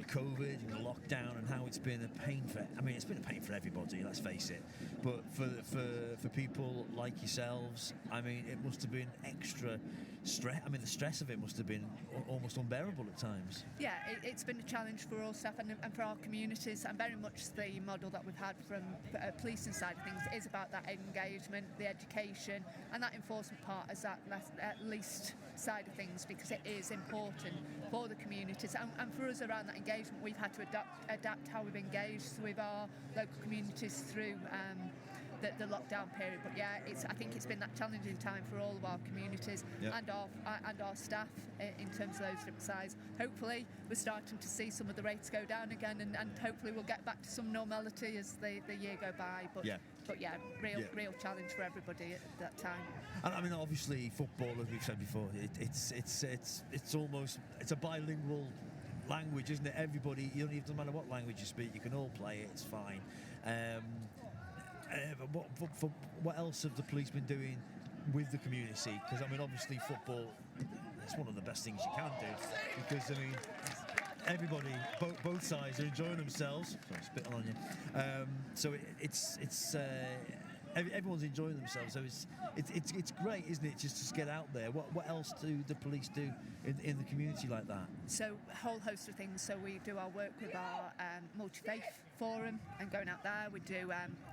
COVID and the lockdown and how it's been a pain it's been a pain for everybody, let's face it. But for people like yourselves, it must have been extra stress. The stress of it must have been almost unbearable at times. Yeah, it's been a challenge for all staff and for our communities, and very much the model that we've had from policing side of things is about that engagement, the education, and that enforcement part as that at least side of things, because it is important for the communities and for us around that engagement. We've had to adapt how we've engaged with our local communities through the lockdown period. But I think it's been that challenging time for all of our communities and our staff in terms of those different sides. Hopefully we're starting to see some of the rates go down again, and hopefully we'll get back to some normality as the year go by. But real challenge for everybody at that time. And obviously football, as we've said before, it's almost a bilingual language, isn't it? Everybody, it doesn't matter what language you speak, you can all play it. It's fine. But what else have the police been doing with the community? Because obviously football, it's one of the best things you can do, because everybody, both sides are enjoying themselves. Sorry, spitting on you. So everyone's enjoying themselves. So it's great, isn't it? Just to get out there. What else do the police do in the community like that? So a whole host of things. So we do our work with our multi-faith forum and going out there. We do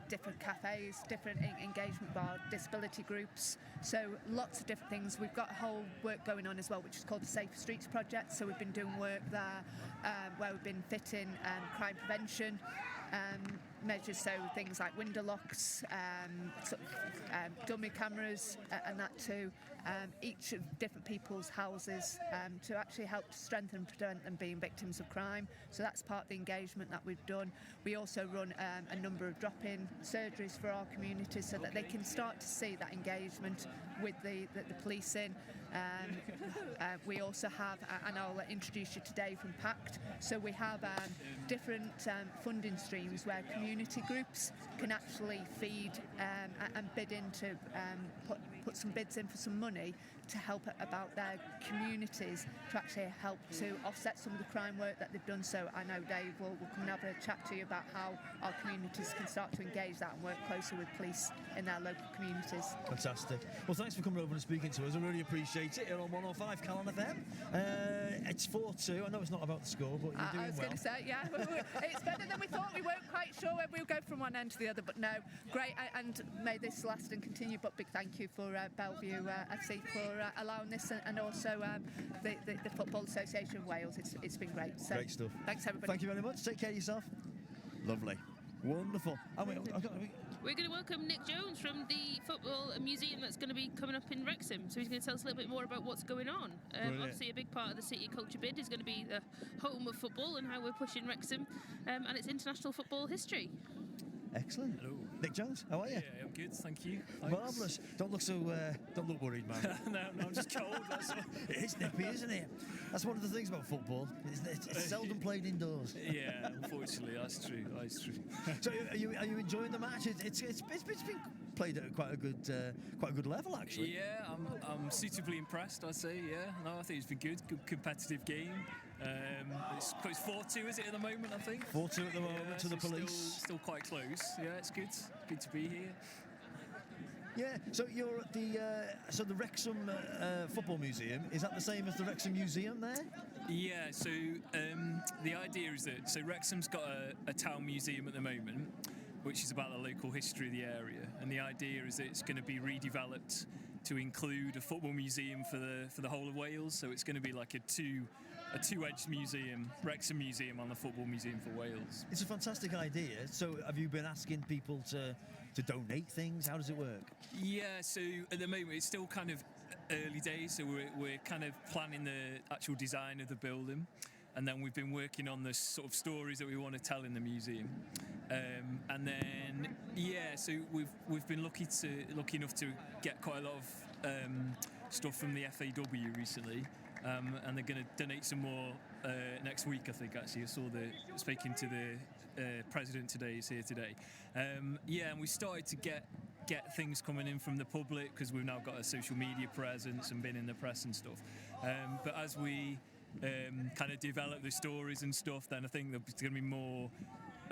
different cafes, different engagement with our disability groups. So lots of different things. We've got a whole work going on as well, which is called the Safer Streets Project. So we've been doing work there where we've been fitting crime prevention measures, so things like window locks, dummy cameras, and that too. Each of different people's houses to actually help to strengthen and prevent them being victims of crime. So that's part of the engagement that we've done. We also run a number of drop-in surgeries for our communities so that they can start to see that engagement with the policing. We also have, and I'll introduce you today from PACT, so we have different funding streams where community groups can actually feed and bid into, put some bids in for some money to help about their communities to actually help to offset some of the crime work that they've done. So I know Dave will come and have a chat to you about how our communities can start to engage that and work closer with police in their local communities. Fantastic. Well, thanks for coming over and speaking to us. I really appreciate it. Here on 105 Calon FM. It's 4-2. I know it's not about the score, but you're doing well. I was going to say, yeah, it's better than we thought. We weren't quite sure whether we would go from one end to the other, but no, great. And may this last and continue. But big thank you for Bellevue FC for allowing this, and also the Football Association of Wales. It's been great. So great stuff. Thanks, everybody. Thank you very much. Take care of yourself. Lovely. Wonderful. We're going to welcome Nick Jones from the Football Museum that's going to be coming up in Wrexham. So he's going to tell us a little bit more about what's going on. Obviously, a big part of the City Culture bid is going to be the home of football and how we're pushing Wrexham and its international football history. Excellent. Hello. Nick Jones, how are you? Yeah, I'm good, thank you. Marvellous. Don't look worried, man. no, I'm just cold. That's all. It is nippy, isn't it? That's one of the things about football. It's seldom played indoors. Yeah, unfortunately, that's true. So, are you enjoying the match? It's been played at quite a good level, actually. Yeah, I'm suitably impressed, I'd say. Yeah, no, I think it's been good competitive game. It's 4-2, is it at the moment? I think 4-2 at the moment to the police. Still quite close. Yeah, it's good. Good to be here. Yeah. So you're at the Wrexham Football Museum. Is that the same as the Wrexham Museum there? Yeah. So the idea is that Wrexham's got a town museum at the moment, which is about the local history of the area, and the idea is that it's going to be redeveloped to include a football museum for the whole of Wales. So it's going to be like a two-edged museum, Wrexham Museum on the Football Museum for Wales. It's a fantastic idea. So have you been asking people to donate things? How does it work? Yeah, so at the moment it's still kind of early days, so we're kind of planning the actual design of the building, and then we've been working on the sort of stories that we want to tell in the museum. And then, yeah, so we've been lucky enough to get quite a lot of stuff from the FAW recently. And they're going to donate some more next week, I think, actually. I saw speaking to the president today, he's here today. And we started to get things coming in from the public because we've now got a social media presence and been in the press and stuff. But as we kind of develop the stories and stuff, then I think there's going to be more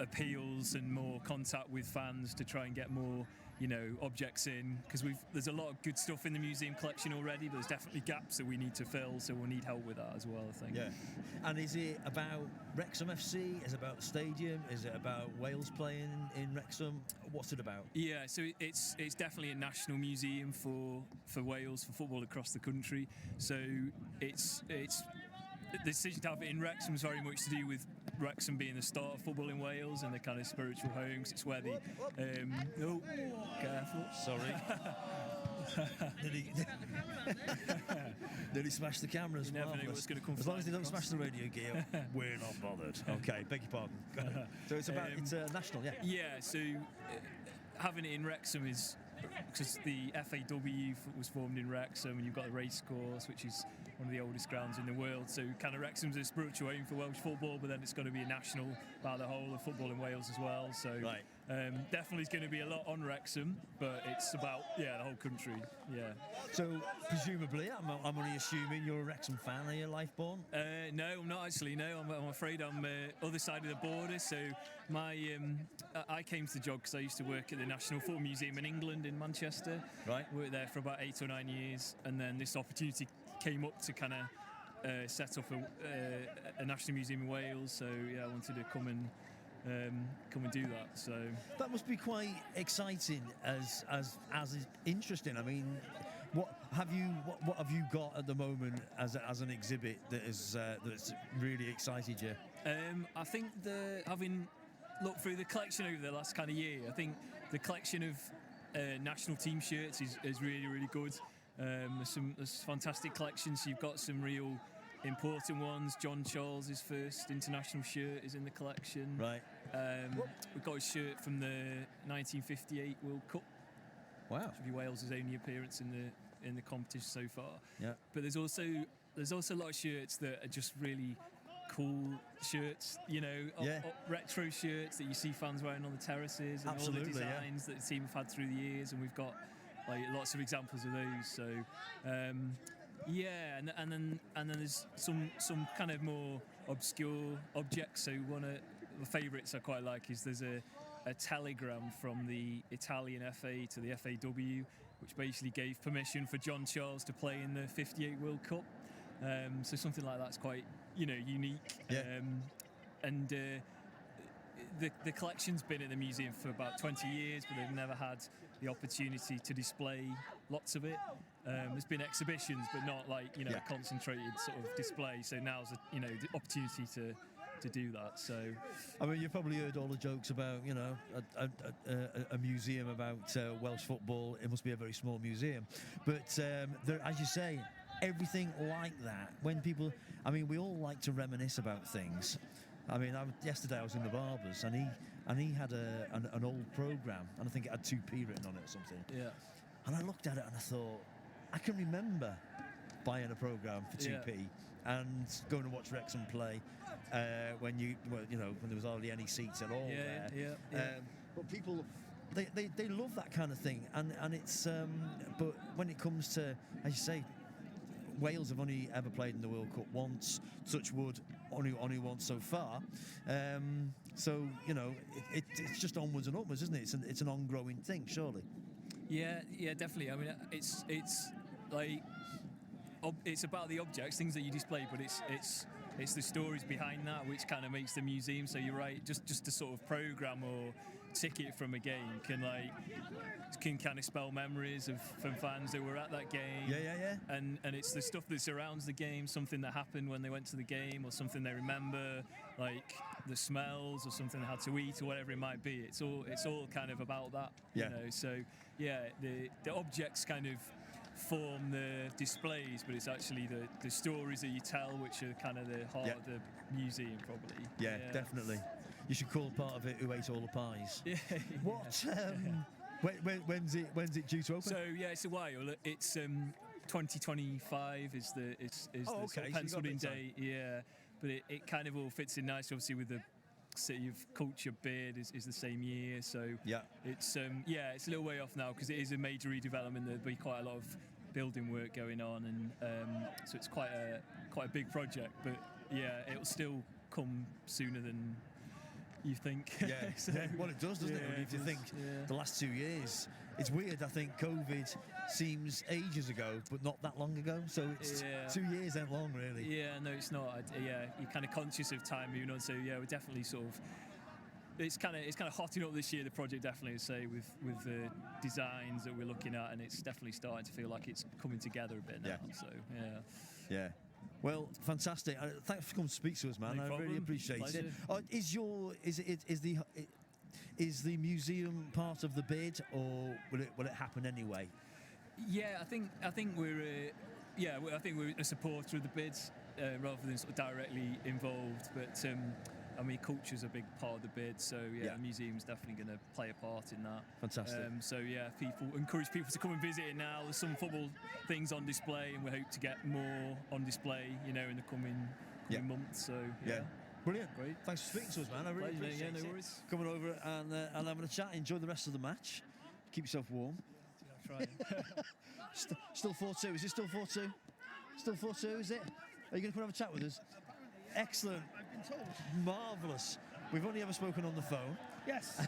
appeals and more contact with fans to try and get more objects in, because there's a lot of good stuff in the museum collection already, but there's definitely gaps that we need to fill, so we'll need help with that as well, I think. Yeah. And is it about Wrexham FC? Is it about the stadium? Is it about Wales playing in Wrexham? What's it about? Yeah, so it's definitely a national museum for Wales, for football across the country. So it's the decision to have it in Wrexham is very much to do with Wrexham being the start of football in Wales and the kind of spiritual home, 'cause it's where the careful, sorry. Did he smash the cameras? You never know what's going to come. As long as they don't smash the radio gear, we're not bothered. Okay, beg your pardon. So it's about it's national, yeah. Yeah, so having it in Wrexham is because the FAW was formed in Wrexham, and you've got the racecourse, which is one of the oldest grounds in the world. So kind of Wrexham's a spiritual home for Welsh football, but then it's going to be a national about the whole of football in Wales as well. So right. Definitely is going to be a lot on Wrexham, but it's about the whole country. Yeah. So presumably, I'm only assuming you're a Wrexham fan. Are you life-born? No, I'm not actually. No, I'm afraid I'm other side of the border. So I came to the job because I used to work at the National Football Museum in England in Manchester. Right. Worked there for about 8 or 9 years, and then this opportunity came up to kind of set up a national museum in Wales. So yeah, I wanted to come and do that. So that must be quite exciting as interesting. I mean, what have you got at the moment as an exhibit that's really excited you? I think having looked through the collection over the last kind of year, I think the collection of national team shirts is really, really good. There's fantastic collections. You've got some real important ones. John Charles' first international shirt is in the collection. Right. We've got a shirt from the 1958 World Cup. Wow. Which will be Wales' only appearance in the competition so far. Yeah. But there's also a lot of shirts that are just really cool shirts, retro shirts that you see fans wearing on the terraces, and absolutely, all the designs that the team have had through the years. And we've got like lots of examples of those. So yeah, and then there's some kind of more obscure objects. So one of the favourites I quite like is there's a telegram from the Italian FA to the FAW, which basically gave permission for John Charles to play in the '58 World Cup. So something like that's quite, unique. Yeah. And the collection's been in the museum for about 20 years, but they've never had the opportunity to display lots of it. There's been exhibitions, but not like a concentrated sort of display. So now's the opportunity to do that. So, I mean, you've probably heard all the jokes about a museum about Welsh football. It must be a very small museum, but there, as you say, everything like that. When people, we all like to reminisce about things. Yesterday I was in the barber's and he had an old programme, and I think it had 2p written on it or something. Yeah. And I looked at it and I thought, I can remember buying a programme for 2p and going to watch Wrexham play when there was hardly any seats at all there. Yeah. But people, they love that kind of thing, and it's but when it comes to, as you say, Wales have only ever played in the World Cup once. Touch wood, only once so far. So it's just onwards and upwards, isn't it? It's an ongoing thing, surely. Yeah, definitely. It's like it's about the objects, things that you display, but it's the stories behind that which kind of makes the museum. So you're right, just a sort of programme or ticket from a game can kind of spell memories from fans that were at that game. Yeah. And it's the stuff that surrounds the game, something that happened when they went to the game, or something they remember, like the smells or something they had to eat or whatever it might be. It's all kind of about that. Yeah. So yeah, the objects kind of form the displays, but it's actually the stories that you tell which are kind of the heart of the museum, probably. Yeah, definitely. You should call part of it "Who Ate All the Pies." Yeah. What? When's it due to open? So yeah, it's a while. It's 2025 is the okay. sort of So penciled in date. Yeah, but it kind of all fits in nice. Obviously, with the City of Culture bid is the same year. So it's it's a little way off now because it is a major redevelopment. There'll be quite a lot of building work going on, and so it's quite a big project. But yeah, it'll still come sooner than you think. Well, it does, doesn't it? If you think the last 2 years, it's weird. I think COVID seems ages ago, but not that long ago. So it's 2 years ain't long, really. Yeah, no, it's not. You're kind of conscious of time moving on. So yeah, we're definitely sort of. It's kind of hotting up this year. The project definitely, I'd say, with the designs that we're looking at, and it's definitely starting to feel like it's coming together a bit now. So yeah. Well, fantastic. Thanks for coming to speak to us, man. No problem. I really appreciate Pleasure. it. Is the museum part of the bid, or will it happen anyway? Yeah, I think we're a supporter of the bids rather than sort of directly involved. But culture's a big part of the bid, so the museum's definitely going to play a part in that. Fantastic. Encourage people to come and visit it now. There's some football things on display, and we hope to get more on display, in the coming months. So brilliant. Great. Thanks for speaking to us, man. I really appreciate no it. worries. Coming over and having a chat. Enjoy the rest of the match. Keep yourself warm. Trying. Still 4-2. Is it still 4-2? Still 4-2, is it? Are you going to come and have a chat with us? Excellent. I've been told. Marvellous. We've only ever spoken on the phone. Yes.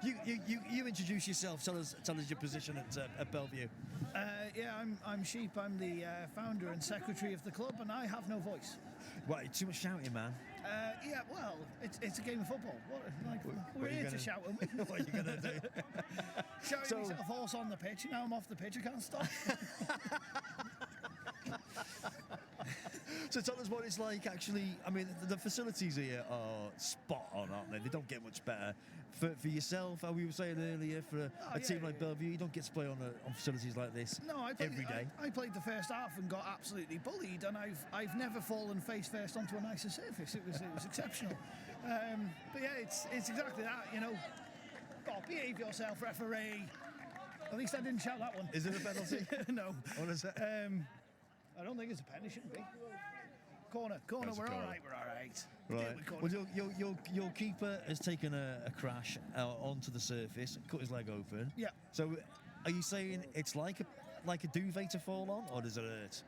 You introduce yourself. Tell us your position at Bellevue. I'm Sheep. I'm the founder and secretary of the club, and I have no voice. Right, too much shouting, man. Well, it's a game of football. We're here to shout, aren't we? What are you going to do? Shouting myself horse on the pitch, and now I'm off the pitch. I can't stop. So tell us what it's like, actually. The facilities here are spot on, aren't they? They don't get much better. For yourself, how we were saying earlier, for a team like Bellevue, you don't get to play on facilities like this every day. I played the first half and got absolutely bullied, and I've never fallen face first onto a nicer surface. It was exceptional. But yeah, it's exactly that. Behave yourself, referee. At least I didn't shout that one. Is it a penalty? No. What is it? I don't think it's a penalty. Shouldn't be. corner. That's a We're all corner. right. We're all right. Right. Well, your keeper has taken a crash onto the surface, cut his leg open. Yeah. So, are you saying it's like a duvet to fall on, or does it hurt?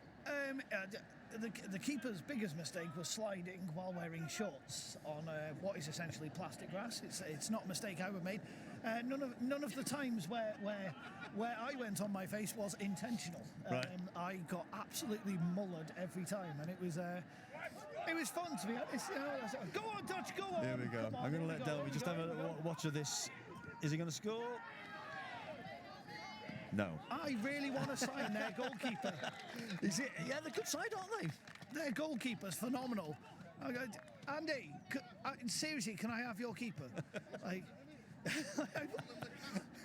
The keeper's biggest mistake was sliding while wearing shorts on what is essentially plastic grass. It's not a mistake I would have made. None of the times where I went on my face was intentional. Right. I got absolutely mullered every time, and it was fun, to be honest. You know, I said, go on, Dutch, go on. Here we go. Come on, I'm going to here let Delby just have a watch of this. Is he going to score? No. I really want to sign their goalkeeper. Is it? Yeah, they're good side, aren't they? Their goalkeeper's phenomenal. I go, Andy, seriously, can I have your keeper? Like,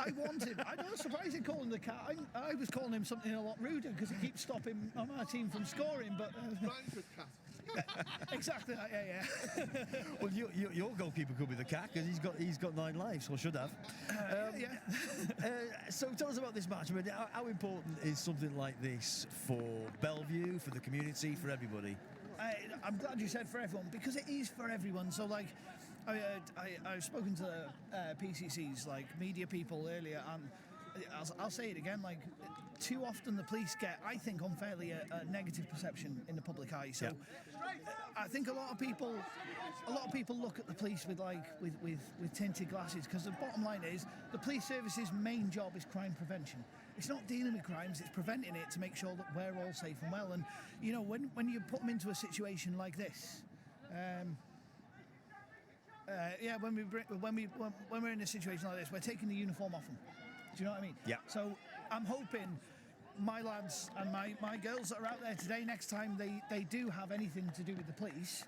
I want him. I'm not surprised they call him the cat. I was calling him something a lot ruder because he keeps stopping our team from scoring. But exactly that. Yeah. Well, your goalkeeper could be the cat because he's got 9 lives, or should have. Yeah. So tell us about this match. I mean, how important is something like this for Bellevue, for the community, for everybody? I'm glad you said for everyone, because it is for everyone. So, like, I've spoken to PCC's, like, media people earlier, and I'll say it again, like, too often the police get, I think, unfairly a negative perception in the public eye. So I think a lot of people look at the police with tinted glasses, because the bottom line is the police service's main job is crime prevention. It's not dealing with crimes, it's preventing it to make sure that we're all safe and well. And, you know, when you put them into a situation like this, when we're in a situation like this, we're taking the uniform off them. Do you know what I mean? Yeah. So I'm hoping my lads and my girls that are out there today, next time they do have anything to do with the police,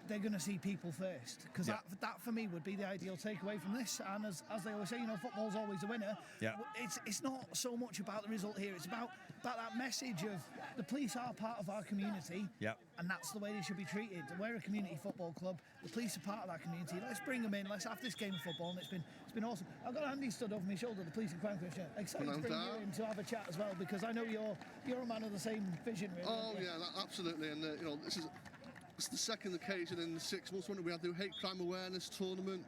they're going to see people first, because that for me would be the ideal takeaway from this. And as they always say, you know, football's always a winner. Yeah. It's not so much about the result here. It's about that message of the police are part of our community. Yeah. And that's the way they should be treated. We're a community football club. The police are part of that community. Let's bring them in. Let's have this game of football. And it's been awesome. I've got Andy stood over my shoulder, the police and crime commissioner. Excited to bring you in to have a chat as well, because I know you're a man of the same vision, really. Oh yeah, absolutely. And you know, it's the second occasion in 6 months when we had the Hate Crime Awareness Tournament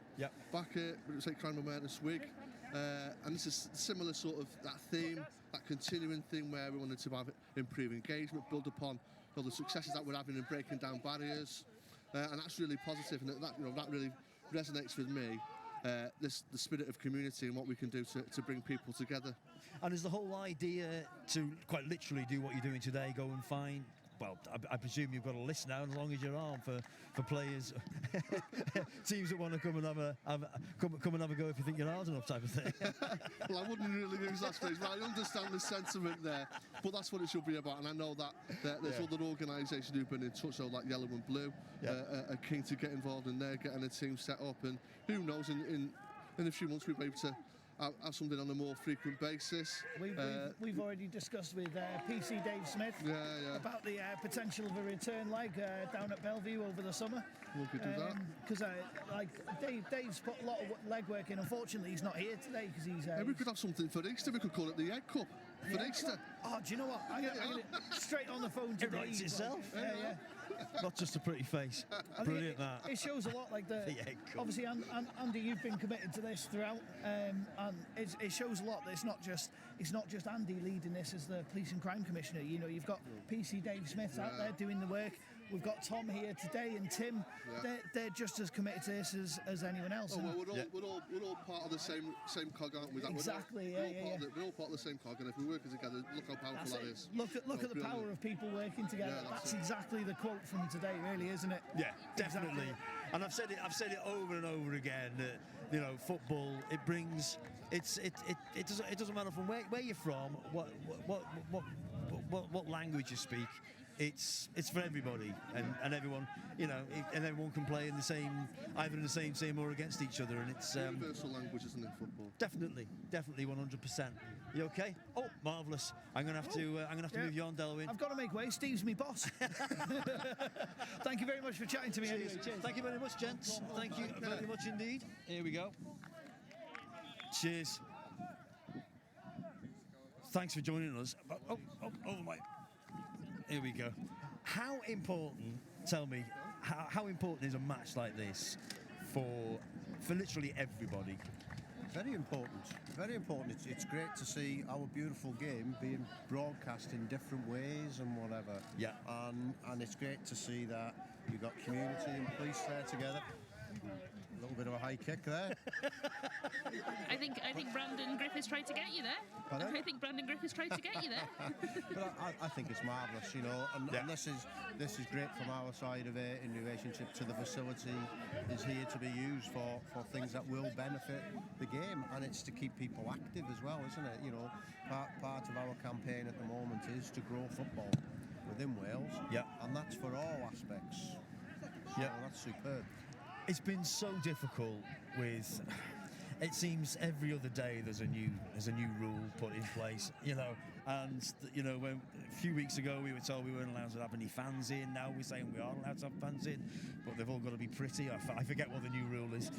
back at it was Hate Crime Awareness Week. And this is similar sort of that theme, that continuing thing where we wanted to have improve engagement, build upon the successes that we're having in breaking down barriers. And that's really positive, and that really resonates with me. The spirit of community and what we can do to bring people together. And is the whole idea to quite literally do what you're doing today, go and find, well, I presume you've got a list now, as long as you're armed for players, teams that want to come and have a go if you think you're hard enough, type of thing. Well, I wouldn't really use that phrase, but I understand the sentiment there. But that's what it should be about, and I know that there's other organisations who've been in touch, so like Yellow and Blue, are keen to get involved in there, getting a team set up, and who knows, in a few months we'll be able to have something on a more frequent basis. We've already discussed with PC Dave Smith about the potential of a return leg down at Bellevue over the summer. We could do that. Because Dave's put a lot of legwork in. Unfortunately, he's not here today because he's... we could have something for Easter. We could call it the Egg Cup for Easter. Oh, do you know what? I'm gonna straight on the phone to It writes Dave. itself. Yeah. Not just a pretty face. Brilliant, that. It shows a lot, like obviously, Andy, you've been committed to this throughout, and it shows a lot that it's not just Andy leading this as the police and crime commissioner. You know, you've got PC Dave Smith out there doing the work. We've got Tom here today and Tim. They're just as committed to this as anyone else. Oh, well, we're all part of the same cog, aren't we? Exactly. We're all part of the same cog, and if we're working together, look how powerful that is. Look at the power of people working together. That's exactly the quote from today, really, isn't it? Yeah, definitely. Exactly. And I've said it over and over again that, you know, football, it brings, it doesn't matter from where you're from, what language you speak. It's for everybody, and everyone, you know, and everyone can play in the same, either in the same team or against each other, and it's universal language, isn't it, football? Definitely, 100%. You okay? Oh, marvellous! I'm gonna have to move you on, Delwyn. I've got to make way. Steve's my boss. Thank you very much for chatting to me. Anyway. Cheers. Thank you very much, gents. Thank you very much indeed. Here we go. Cheers. Thanks for joining us. Oh my. Here we go. How important tell me, how important is a match like this for literally everybody? Very important, very important. It's great to see our beautiful game being broadcast in different ways and whatever. Yeah. And it's great to see that you've got community and police there together. A little bit of a high kick there. I think Brandon Griffiths tried to get you there. Pardon? I think Brandon Griffiths tried to get you there. But I think it's marvellous, you know, and this is great from our side of it in relationship to the facility is here to be used for things that will benefit the game, and it's to keep people active as well, isn't it? You know, part of our campaign at the moment is to grow football within Wales, and that's for all aspects. Yeah, that's superb. It's been so difficult with. It seems every other day there's a new rule put in place, you know. And when a few weeks ago we were told we weren't allowed to have any fans in. Now we're saying we are allowed to have fans in, but they've all got to be pretty. I forget what the new rule is.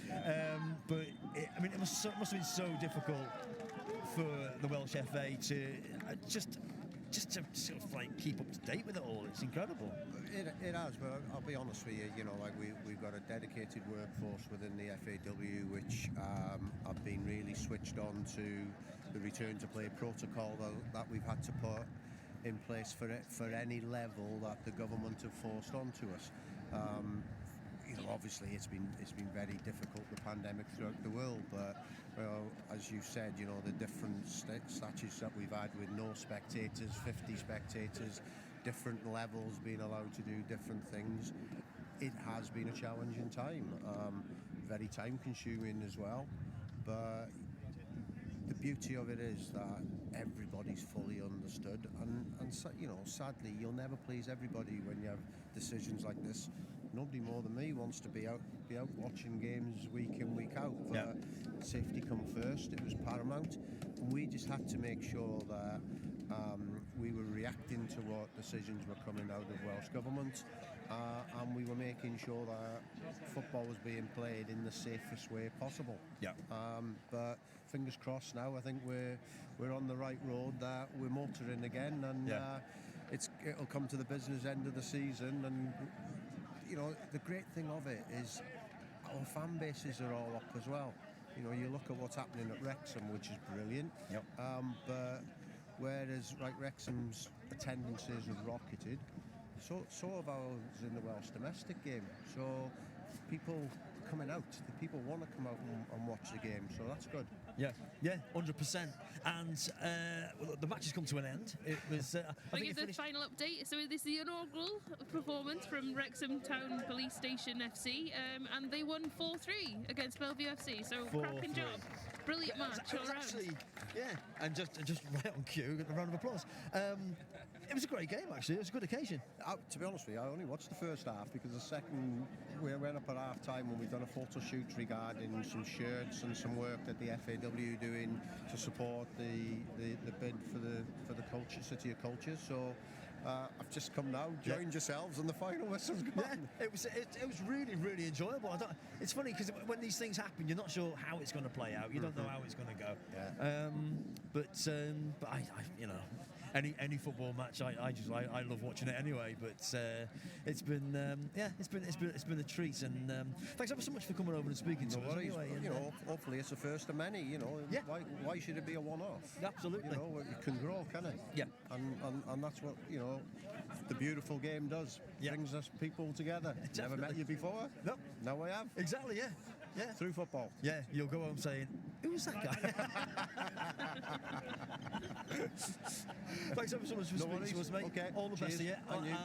But it must have been so difficult for the Welsh FA to just to sort of like keep up to date with it all. It's incredible. It has, but I'll be honest with you, you know, like we've got a dedicated workforce within the FAW which have been really switched on to the return to play protocol that we've had to put in place for any level that the government have forced onto us. You know, obviously it's been very difficult, the pandemic throughout the world, but as you said, you know, the different statutes that we've had with no spectators, 50 spectators, different levels being allowed to do different things, it has been a challenging time, very time consuming as well, but the beauty of it is that everybody's fully understood, and you know, sadly you'll never please everybody when you have decisions like this. Nobody more than me wants to be out watching games week in, week out. Safety come first, it was paramount, and we just had to make sure that we were reacting to what decisions were coming out of Welsh Government, and we were making sure that football was being played in the safest way possible. But fingers crossed now, I think we're on the right road, that we're motoring again, and it'll come to the business end of the season. And you know, the great thing of it is our fan bases are all up as well. You know, you look at what's happening at Wrexham, which is brilliant. But whereas Wrexham's attendances have rocketed, so have ours in the Welsh domestic game. So people coming out, the people want to come out and watch the game, so that's good. Yeah, 100%. And the match has come to an end. It was. I give the final update. So this is the inaugural performance from Wrexham Town Police Station FC, and they won 4-3 against Bellevue FC. So cracking job, brilliant match all around. Actually, and just right on cue, get a round of applause. It was a great game, actually. It was a good occasion. To be honest with you, I only watched the first half because the second, we went up at half time and we've done a photo shoot regarding some shirts and some work that the FAW doing to support the bid for the culture, City of Culture. So I've just come now, joined yourselves, and the final whistle's gone. It was really, really enjoyable. It's funny because when these things happen, you're not sure how it's going to play out. You don't know how it's going to go. But I you know. Any football match, I love watching it anyway. But it's been it's been a treat, and thanks ever so much for coming over and speaking to us. Anyway, you know, hopefully it's the first of many. You know, why should it be a one-off? Absolutely. You know, it can grow, can it? Yeah. And that's what, you know, the beautiful game does. Brings us people together. Never met you before. No. Now I have. Exactly. Yeah. Through football. Yeah. You'll go home saying, "Who was that guy?" Thanks ever so much for speaking to us, mate. Okay. All the best to you. And you.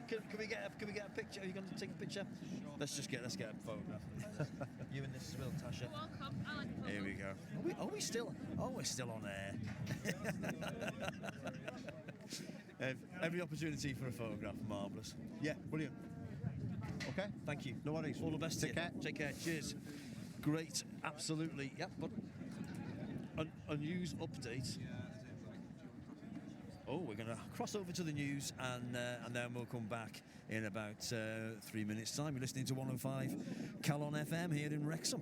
Can we get a picture? Are you going to take a picture? Let's get a photograph. You and this as well, Tasha. Welcome. I like it. Here we go. Are we still? Oh, we're still on air. Every opportunity for a photograph, marvellous. Yeah, brilliant. Okay, thank you. No worries. All the best. Take care. Take care. Cheers. Great. Absolutely. Yep. But a news update. Oh, we're going to cross over to the news, and then we'll come back in about 3 minutes' time. You're listening to 105 Calon FM here in Wrexham.